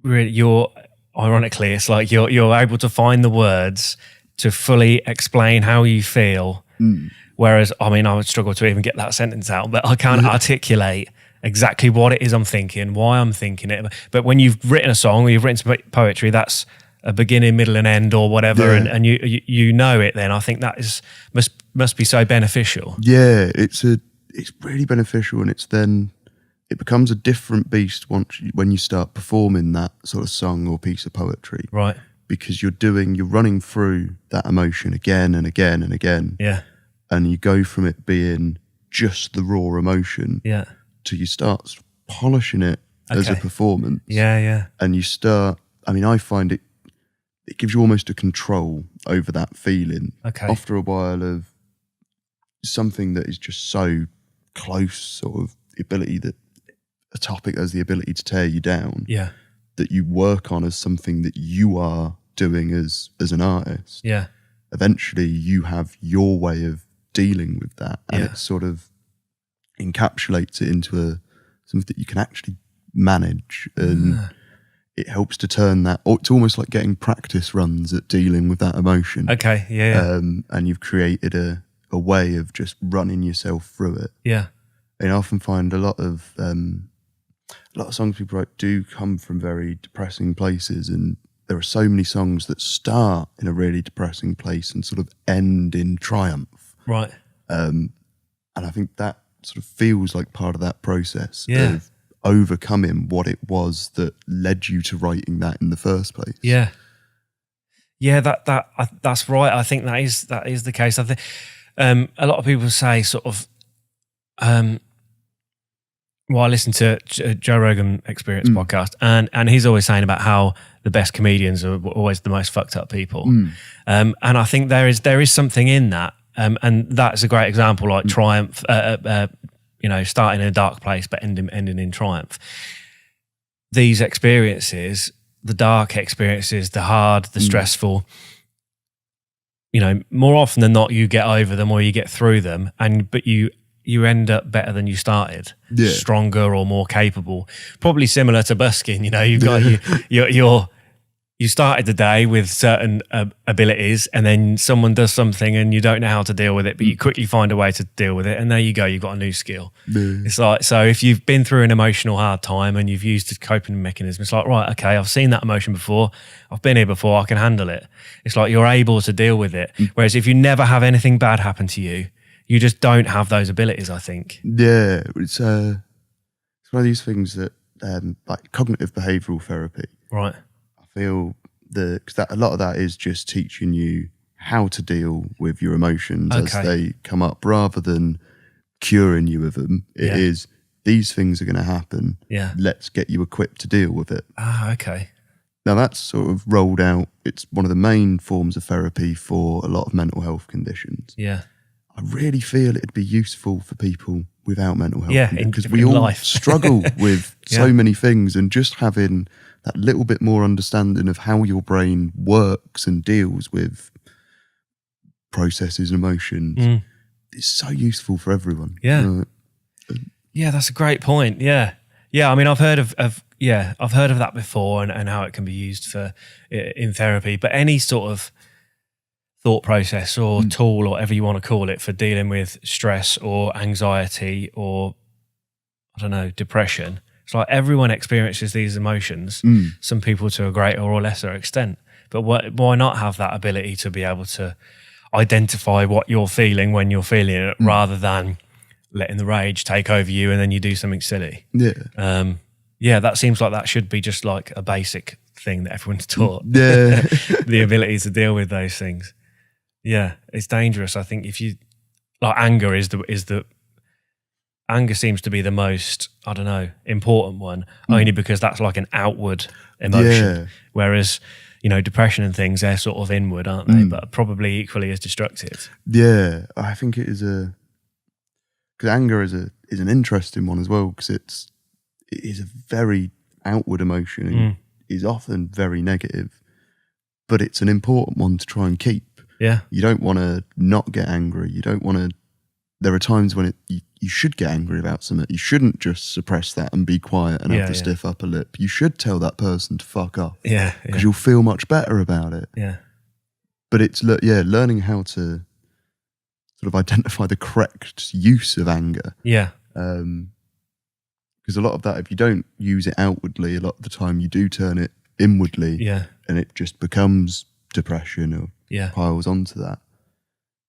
really, ironically, it's like you're able to find the words to fully explain how you feel. Whereas, I mean, I would struggle to even get that sentence out, but I can't articulate exactly what it is I'm thinking, why I'm thinking it. But when you've written a song or you've written some poetry, that's a beginning, middle and end or whatever, and you know it, then I think that must be so beneficial. Yeah, it's really beneficial, and it becomes a different beast when you start performing that sort of song or piece of poetry. Right. Because you're running through that emotion again and again and again. Yeah. And you go from it being just the raw emotion to you start polishing it as a performance. Yeah, yeah. And you start, I mean, I find it gives you almost a control over that feeling. Okay. After a while of something that is just so close, sort of the ability that a topic has the ability to tear you down. Yeah. That you work on as something that you are doing as an artist. Yeah. Eventually you have your way of dealing with that, and it sort of encapsulates it into something that you can actually manage, and it helps to turn that, or it's almost like getting practice runs at dealing with that emotion. Okay, yeah. And you've created a way of just running yourself through it. Yeah. And I often find a lot of songs people write do come from very depressing places, and there are so many songs that start in a really depressing place and sort of end in triumph. Right. And I think that sort of feels like part of that process of overcoming what it was that led you to writing that in the first place. Yeah. Yeah, that's right. I think that is the case. I think a lot of people say sort of well, I listen to Joe Rogan Experience podcast, and he's always saying about how the best comedians are always the most fucked up people. And I think there is something in that. And that's a great example, like triumph, starting in a dark place but ending in triumph. These experiences, the dark experiences, the hard, the stressful, more often than not, you get over them or you get through them, but you end up better than you started, stronger or more capable. Probably similar to busking. You've got you started the day with certain abilities, and then someone does something and you don't know how to deal with it, but you quickly find a way to deal with it, and there you go, you've got a new skill. It's like, so if you've been through an emotional hard time and you've used a coping mechanism, it's like, right, okay, I've seen that emotion before, I've been here before, I can handle it. It's like you're able to deal with it. Whereas if you never have anything bad happen to you, you just don't have those abilities, I think. Yeah, it's one of these things that, like cognitive behavioural therapy. Right. I feel because a lot of that is just teaching you how to deal with your emotions as they come up, rather than curing you of them. It is, these things are going to happen. Yeah. Let's get you equipped to deal with it. Ah, okay. Now that's sort of rolled out. It's one of the main forms of therapy for a lot of mental health conditions. Yeah. I really feel it'd be useful for people without mental health. Yeah, because we all struggle with so many things, and just having that little bit more understanding of how your brain works and deals with processes and emotions is so useful for everyone. Yeah. Yeah, that's a great point. Yeah. Yeah, I mean, I've heard of that before, and how it can be used in therapy, but any sort of thought process or tool or whatever you want to call it for dealing with stress or anxiety or, I don't know, depression. It's like everyone experiences these emotions, some people to a greater or lesser extent. But why not have that ability to be able to identify what you're feeling when you're feeling it, rather than letting the rage take over you and then you do something silly? Yeah. Yeah, that seems like that should be just like a basic thing that everyone's taught. Yeah. The ability to deal with those things. Yeah, it's dangerous. I think if you, like, anger anger seems to be the most, I don't know, important one, only because that's like an outward emotion. Yeah. Whereas, depression and things, they're sort of inward, aren't they? But probably equally as destructive. Yeah, I think it is because anger is an interesting one as well, because it is a very outward emotion and is often very negative, but it's an important one to try and keep. Yeah. You don't want to not get angry. You don't want to. There are times when you should get angry about something. You shouldn't just suppress that and be quiet and have the stiff upper lip. You should tell that person to fuck off. Yeah. Because you'll feel much better about it. Yeah. but it's learning how to sort of identify the correct use of anger. Yeah. Because a lot of that, if you don't use it outwardly, a lot of the time you do turn it inwardly. Yeah. And it just becomes depression or piles onto that.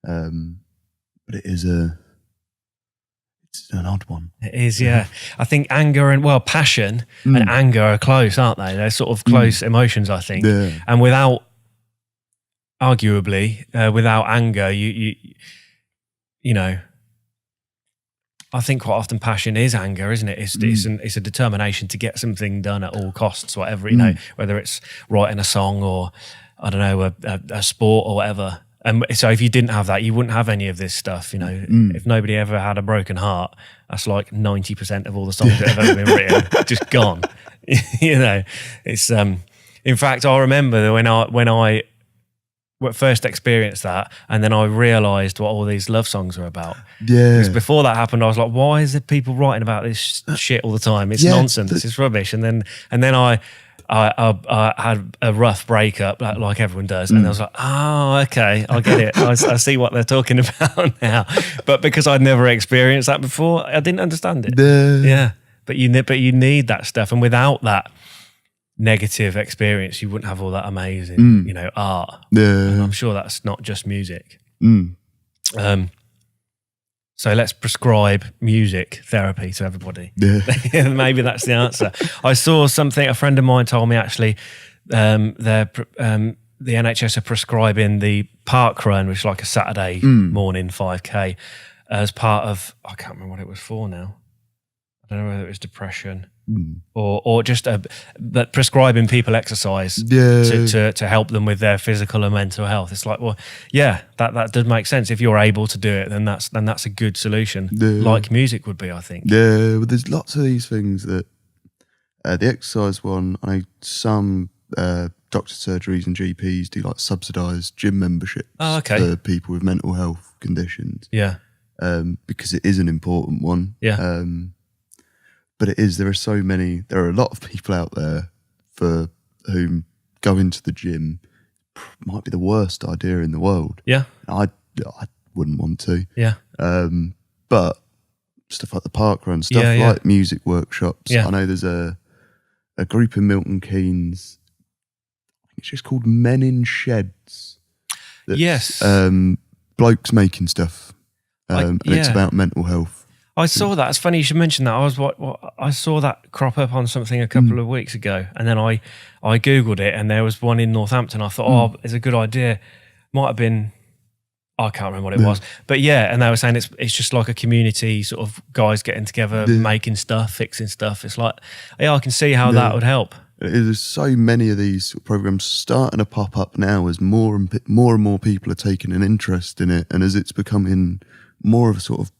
But it's an odd one. It is, yeah. I think anger and passion and anger are close, aren't they? They're sort of close emotions, I think. Yeah. And arguably, without anger, you know, I think quite often passion is anger, isn't it? It's a determination to get something done at all costs, whatever, you know, whether it's writing a song or, I don't know, a sport or whatever. So if you didn't have that, you wouldn't have any of this stuff, you know. If nobody ever had a broken heart, that's like 90% of all the songs that have ever been written, just gone. You know, it's in fact, I remember when I first experienced that, and then I realised what all these love songs are about. Yeah. Because before that happened, I was like, why is there people writing about this shit all the time? It's nonsense. It's rubbish. And then I had a rough breakup, like everyone does, and I was like, oh, okay, I get it. I see what they're talking about now. But because I'd never experienced that before, I didn't understand it. Yeah. But you need that stuff, and without that negative experience, you wouldn't have all that amazing, you know, art. Yeah. And I'm sure that's not just music. So let's prescribe music therapy to everybody. Yeah. Maybe that's the answer. I saw something, a friend of mine told me actually, the NHS are prescribing the park run, which is like a Saturday morning 5K, as part of, I can't remember what it was for now. I don't know whether it was depression or just but prescribing people exercise to help them with their physical and mental health. It's like, well, yeah, that does make sense. If you're able to do it, then that's a good solution, like music would be, I think. Yeah, but there's lots of these things that the exercise one, I know some doctor surgeries and GPs do like subsidised gym memberships for people with mental health conditions. Yeah. Because it is an important one. Yeah. But there are a lot of people out there for whom going to the gym might be the worst idea in the world. Yeah. I wouldn't want to. Yeah. But stuff like the park run, stuff like music workshops. Yeah. I know there's a group in Milton Keynes, it's just called Men in Sheds. Yes. Blokes making stuff. And it's about mental health. I saw that. It's funny you should mention that. I saw that crop up on something a couple of weeks ago, and then I Googled it, and there was one in Northampton. I thought, it's a good idea. Might have been, I can't remember what it was, but yeah. And they were saying it's just like a community sort of guys getting together, making stuff, fixing stuff. It's like, I can see how that would help. There's so many of these programs starting to pop up now as more and more people are taking an interest in it, and as it's becoming more of a sort of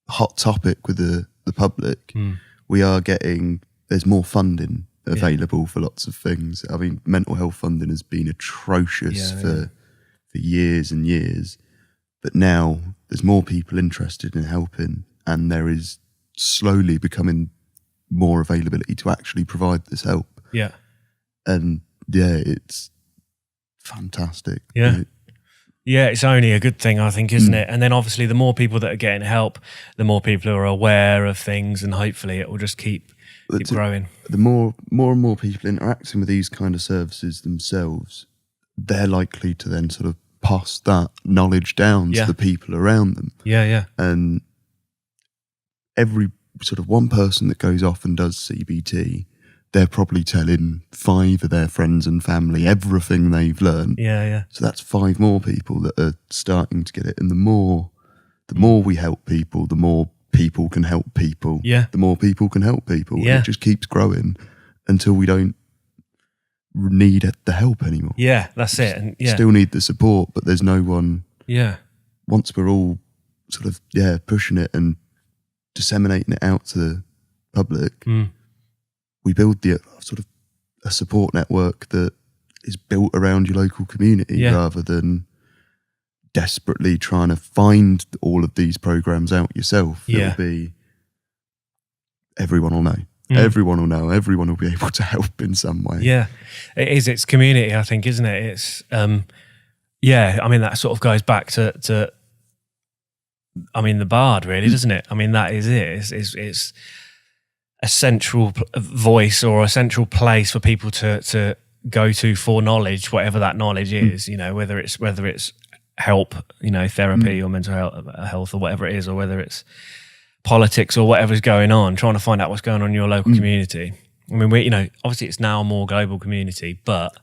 hot topic with the public, we are getting, there's more funding available for lots of things. I mean, mental health funding has been atrocious for years and years, but now there's more people interested in helping, and there is slowly becoming more availability to actually provide this help. Yeah. And it's fantastic. Yeah. Yeah, it's only a good thing, I think, isn't it? And then obviously the more people that are getting help, the more people who are aware of things, and hopefully it will just keep growing. The more and more people interacting with these kind of services themselves, they're likely to then sort of pass that knowledge down to the people around them. Yeah, yeah. And every sort of one person that goes off and does CBT, they're probably telling 5 of their friends and family everything they've learned. Yeah, yeah. So that's 5 more people that are starting to get it. And the more we help people, the more people can help people. Yeah. The more people can help people. Yeah. And it just keeps growing until we don't need the help anymore. Yeah, that's it. And still need the support, but there's no one. Yeah. Once we're all sort of pushing it and disseminating it out to the public, we build the sort of a support network that is built around your local community rather than desperately trying to find all of these programs out yourself. It'll be, everyone will know. Everyone will know. Everyone will be able to help in some way. Yeah, it is. It's community, I think, isn't it? It's Yeah, I mean, that sort of goes back to I mean, the Bard, really, doesn't it? I mean, that is it. It's a central voice or a central place for people to go to for knowledge, whatever that knowledge is. You know, whether it's help, you know, therapy or mental health or whatever it is, or whether it's politics or whatever's going on, trying to find out what's going on in your local community. I mean, we, you know, obviously it's now a more global community, but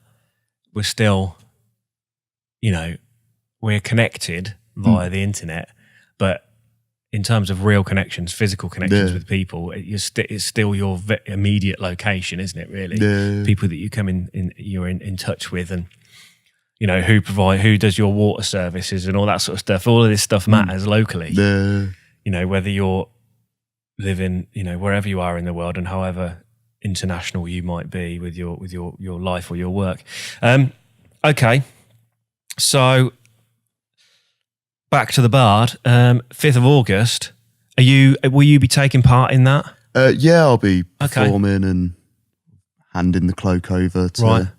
we're still, you know, we're connected via the internet, but in terms of real connections, physical connections with people, it's still your immediate location, isn't it? Really, people that you come you're in touch with, and you know who does your water services and all that sort of stuff. All of this stuff matters locally. You know, whether you're living, you know, wherever you are in the world, and however international you might be with your life or your work. Okay, so back to the Bard. 5th of August. Will you be taking part in that? Yeah, I'll be performing and handing the cloak over to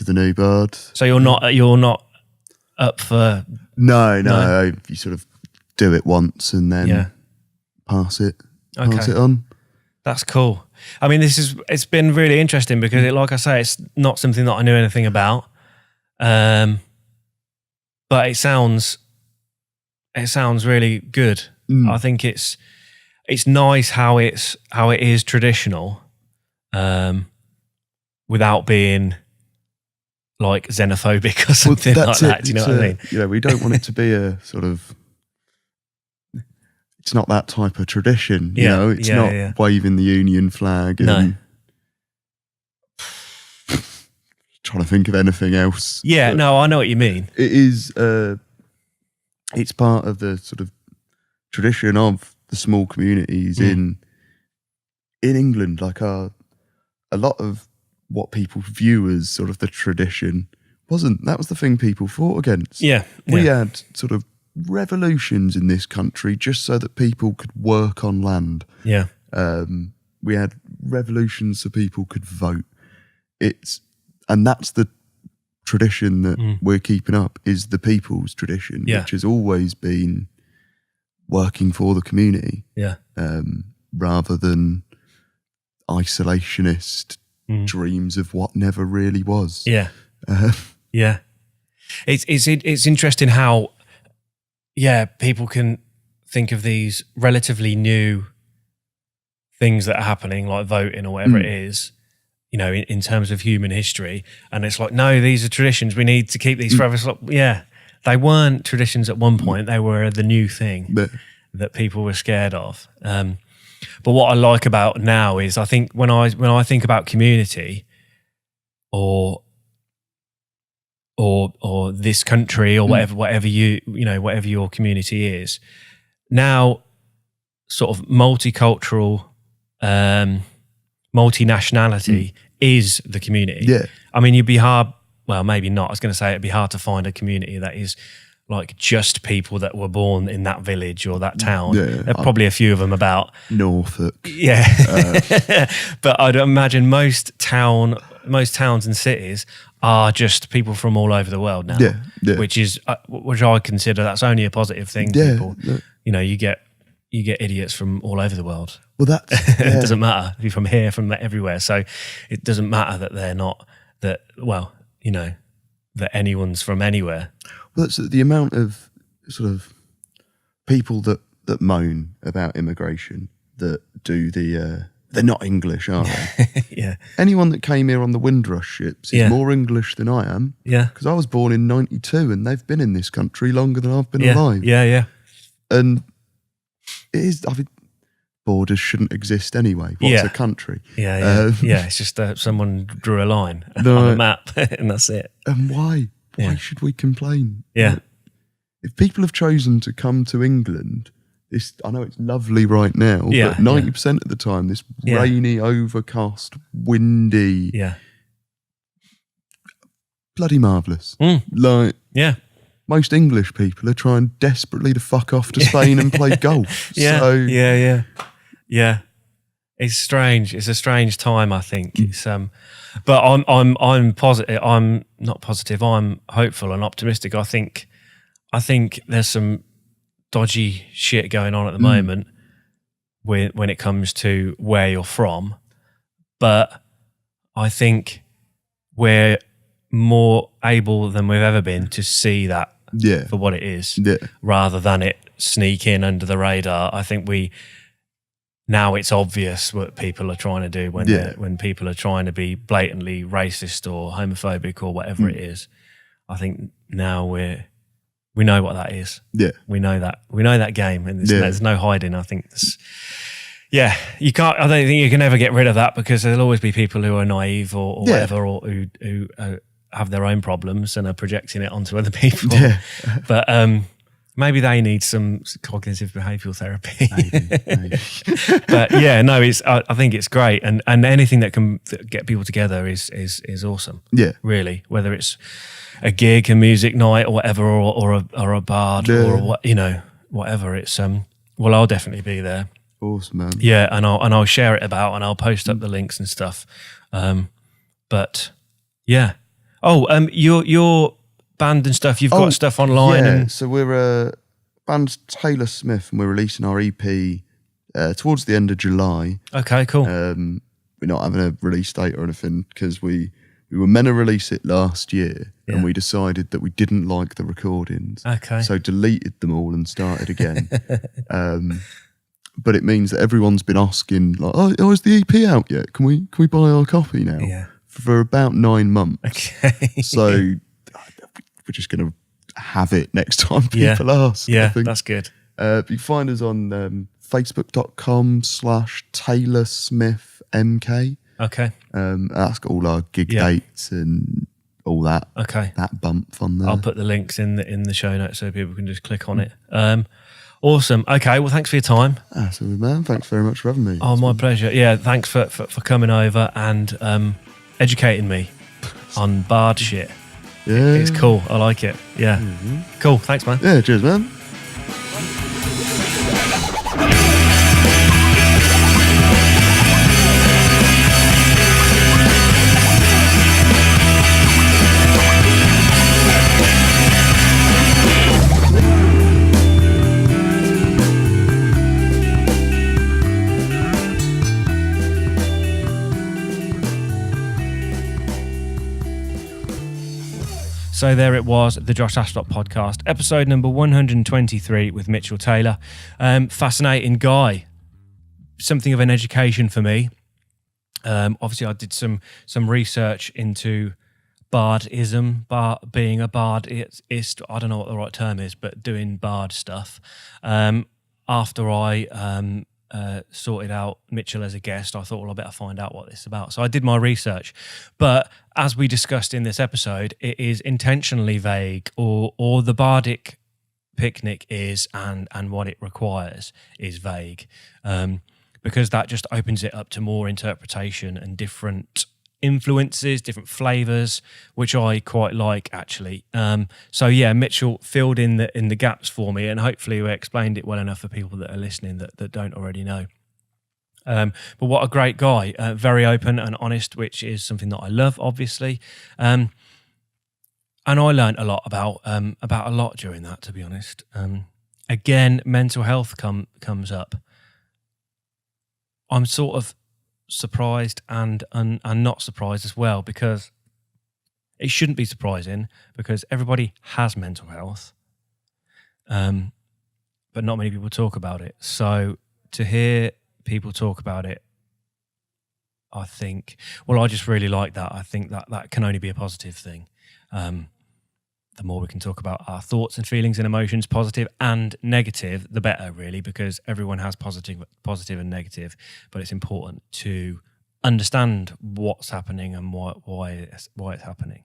the new Bard. So you're not up for? No. You sort of do it once and then pass it on. That's cool. I mean, it's been really interesting because, like I say, it's not something that I knew anything about, but it sounds really good. I think it's nice how it is traditional, without being like xenophobic or something like that. Do you know what I mean? You know, we don't want it to be a sort of. It's not that type of tradition, you know. It's not waving the Union flag and trying to think of anything else. Yeah, no, I know what you mean. It is. It's part of the sort of tradition of the small communities in England. Like a lot of what people view as sort of the tradition that was the thing people fought against. We had sort of revolutions in this country just so that people could work on land. We had revolutions so people could vote. And that's the tradition that we're keeping up, is the people's tradition, which has always been working for the community, rather than isolationist dreams of what never really was. It's interesting how people can think of these relatively new things that are happening, like voting or whatever it is, you know, in terms of human history. And it's like, no, these are traditions. We need to keep these forever. It's like, they weren't traditions at one point. They were the new thing that people were scared of. But what I like about now is, I think when I think about community or this country or whatever whatever your community is, now sort of multicultural, multinationality is the community. I mean, you'd be hard, well, maybe not. I was going to say it'd be hard to find a community that is like just people that were born in that village or that town. There are probably a few of them about. Norfolk. But I'd imagine most towns and cities are just people from all over the world now, which I consider that's only a positive thing. People, you know, you get idiots from all over the world. Well, that's it doesn't matter if you're from here, from everywhere. So it doesn't matter that they're not that. Well, you know, that anyone's from anywhere. Well, that's the amount of sort of people that moan about immigration that do they're not English, are they? Anyone that came here on the Windrush ships is more English than I am. Because I was born in 92 and they've been in this country longer than I've been alive. And it is, I think, borders shouldn't exist anyway. What's a country? It's just someone drew a line on a map and that's it. And why? Why should we complain? If people have chosen to come to England, I know it's lovely right now, but 90% of the time, this rainy, overcast, windy, bloody marvellous. Most English people are trying desperately to fuck off to Spain and play golf. It's strange. It's a strange time, I think. It's but I'm positive. I'm not positive. I'm hopeful and optimistic. I think there's some dodgy shit going on at the moment when it comes to where you're from, but I think we're more able than we've ever been to see that for what it is, rather than it sneak in under the radar. I think now it's obvious what people are trying to do when people are trying to be blatantly racist or homophobic or whatever it is. I think now we know what that is. Yeah, we know that game, and there's no hiding. I think you can't. I don't think you can ever get rid of that, because there'll always be people who are naive or whatever, or who have their own problems and are projecting it onto other people. Yeah. But maybe they need some cognitive behavioural therapy. Maybe. But I think it's great, and anything that can get people together is awesome. Yeah, really. Whether it's a gig, a music night, or whatever, or a bard, or what, whatever. It's well, I'll definitely be there. Awesome, man. Yeah, and I'll share it about, and I'll post up the links and stuff. But yeah. Oh, your band and stuff. You've got stuff online. Yeah. So we're a band, Taylor Smith, and we're releasing our EP towards the end of July. Okay, cool. We're not having a release date or anything, because we were meant to release it last year, and we decided that we didn't like the recordings. Okay. So deleted them all and started again. But it means that everyone's been asking, like, oh, is the EP out yet? Can we buy our copy now? Yeah. For about 9 months. Okay. So we're just going to have it next time people ask. Yeah, that's good. You can find us on facebook.com/TaylorSmithMK. Okay. That's got all our gig dates and all that. Okay. That bump on there. I'll put the links in the show notes so people can just click on it. Awesome. Okay. Well, thanks for your time. That's all, man. Thanks very much for having me. Oh, my pleasure. Yeah. Thanks for coming over and educating me on bard shit. Yeah. It's cool. I like it. Yeah. Mm-hmm. Cool. Thanks, man. Yeah. Cheers, man. So there it was, the Josh Astrop podcast, episode number 123 with Mitchell Taylor. Fascinating guy. Something of an education for me. Obviously, I did some research into bardism, being a bard. It's I don't know what the right term is, but doing bard stuff. After I sorted out Mitchell as a guest, I thought, well, I better find out what this is about. So I did my research. But as we discussed in this episode, it is intentionally vague, or the Bardic Picnic is, and what it requires is vague, because that just opens it up to more interpretation and different influences, different flavors, which I quite like, actually. So yeah, Mitchell filled in the gaps for me, and hopefully we explained it well enough for people that are listening that don't already know. But what a great guy, very open and honest, which is something that I love, obviously. And I learned a lot about a lot during that, to be honest. Again, mental health comes up. I'm sort of surprised and not surprised as well, because it shouldn't be surprising, because everybody has mental health, but not many people talk about it. So to hear people talk about it, I think, well, I just really like that. I think that can only be a positive thing. The more we can talk about our thoughts and feelings and emotions, positive and negative, the better, really, because everyone has positive and negative, but it's important to understand what's happening and why it's happening.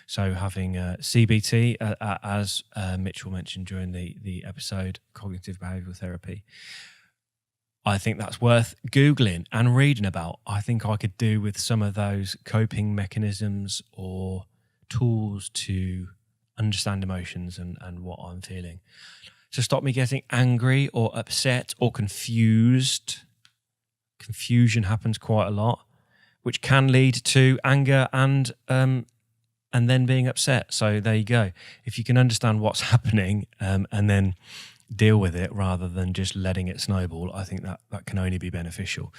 So having CBT, as Mitchell mentioned during the episode, cognitive behavioural therapy, I think that's worth Googling and reading about. I think I could do with some of those coping mechanisms or tools to understand emotions and what I'm feeling, to stop me getting angry or upset or confused, confusion happens quite a lot, which can lead to anger and then being upset. So there you go. If you can understand what's happening and then deal with it rather than just letting it snowball, I think that can only be beneficial.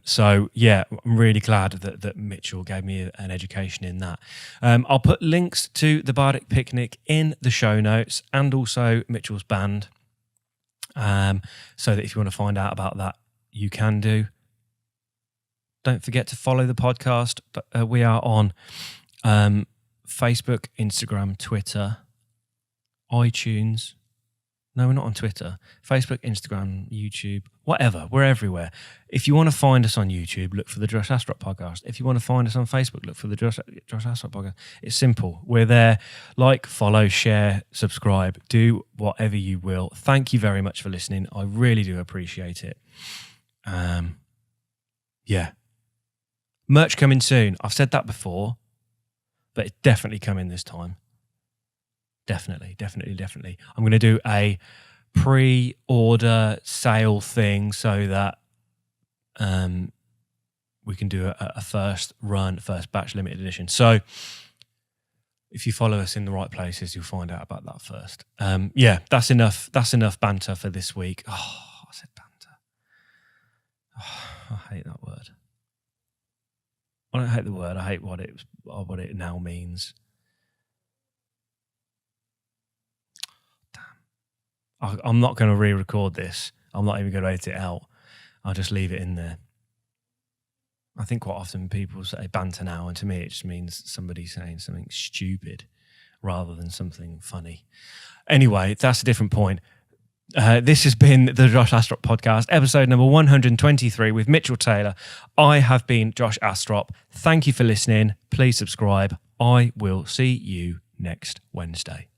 So yeah, I'm really glad that Mitchell gave me an education in that. I'll put links to the Bardic Picnic in the show notes and also Mitchell's band, so that if you want to find out about that, you can do. Don't forget to follow the podcast. We are on Facebook, Instagram, Twitter, iTunes. No, we're not on Twitter. Facebook, Instagram, YouTube, whatever. We're everywhere. If you want to find us on YouTube, look for the Josh Astrop podcast. If you want to find us on Facebook, look for the Josh Astrop podcast. It's simple. We're there. Like, follow, share, subscribe. Do whatever you will. Thank you very much for listening. I really do appreciate it. Yeah. Merch coming soon. I've said that before, but it's definitely coming this time. Definitely. I'm going to do a pre-order sale thing so that we can do a first batch limited edition. So if you follow us in the right places, you'll find out about that first. Yeah, that's enough banter for this week. Oh, I said banter. Oh, I hate that word. I don't hate the word. I hate what it now means. I'm not going to re-record this. I'm not even going to edit it out. I'll just leave it in there. I think quite often people say banter now, and to me it just means somebody saying something stupid rather than something funny. Anyway, that's a different point. This has been the Josh Astrop podcast, episode number 123 with Mitchell Taylor. I have been Josh Astrop. Thank you for listening. Please subscribe. I will see you next Wednesday.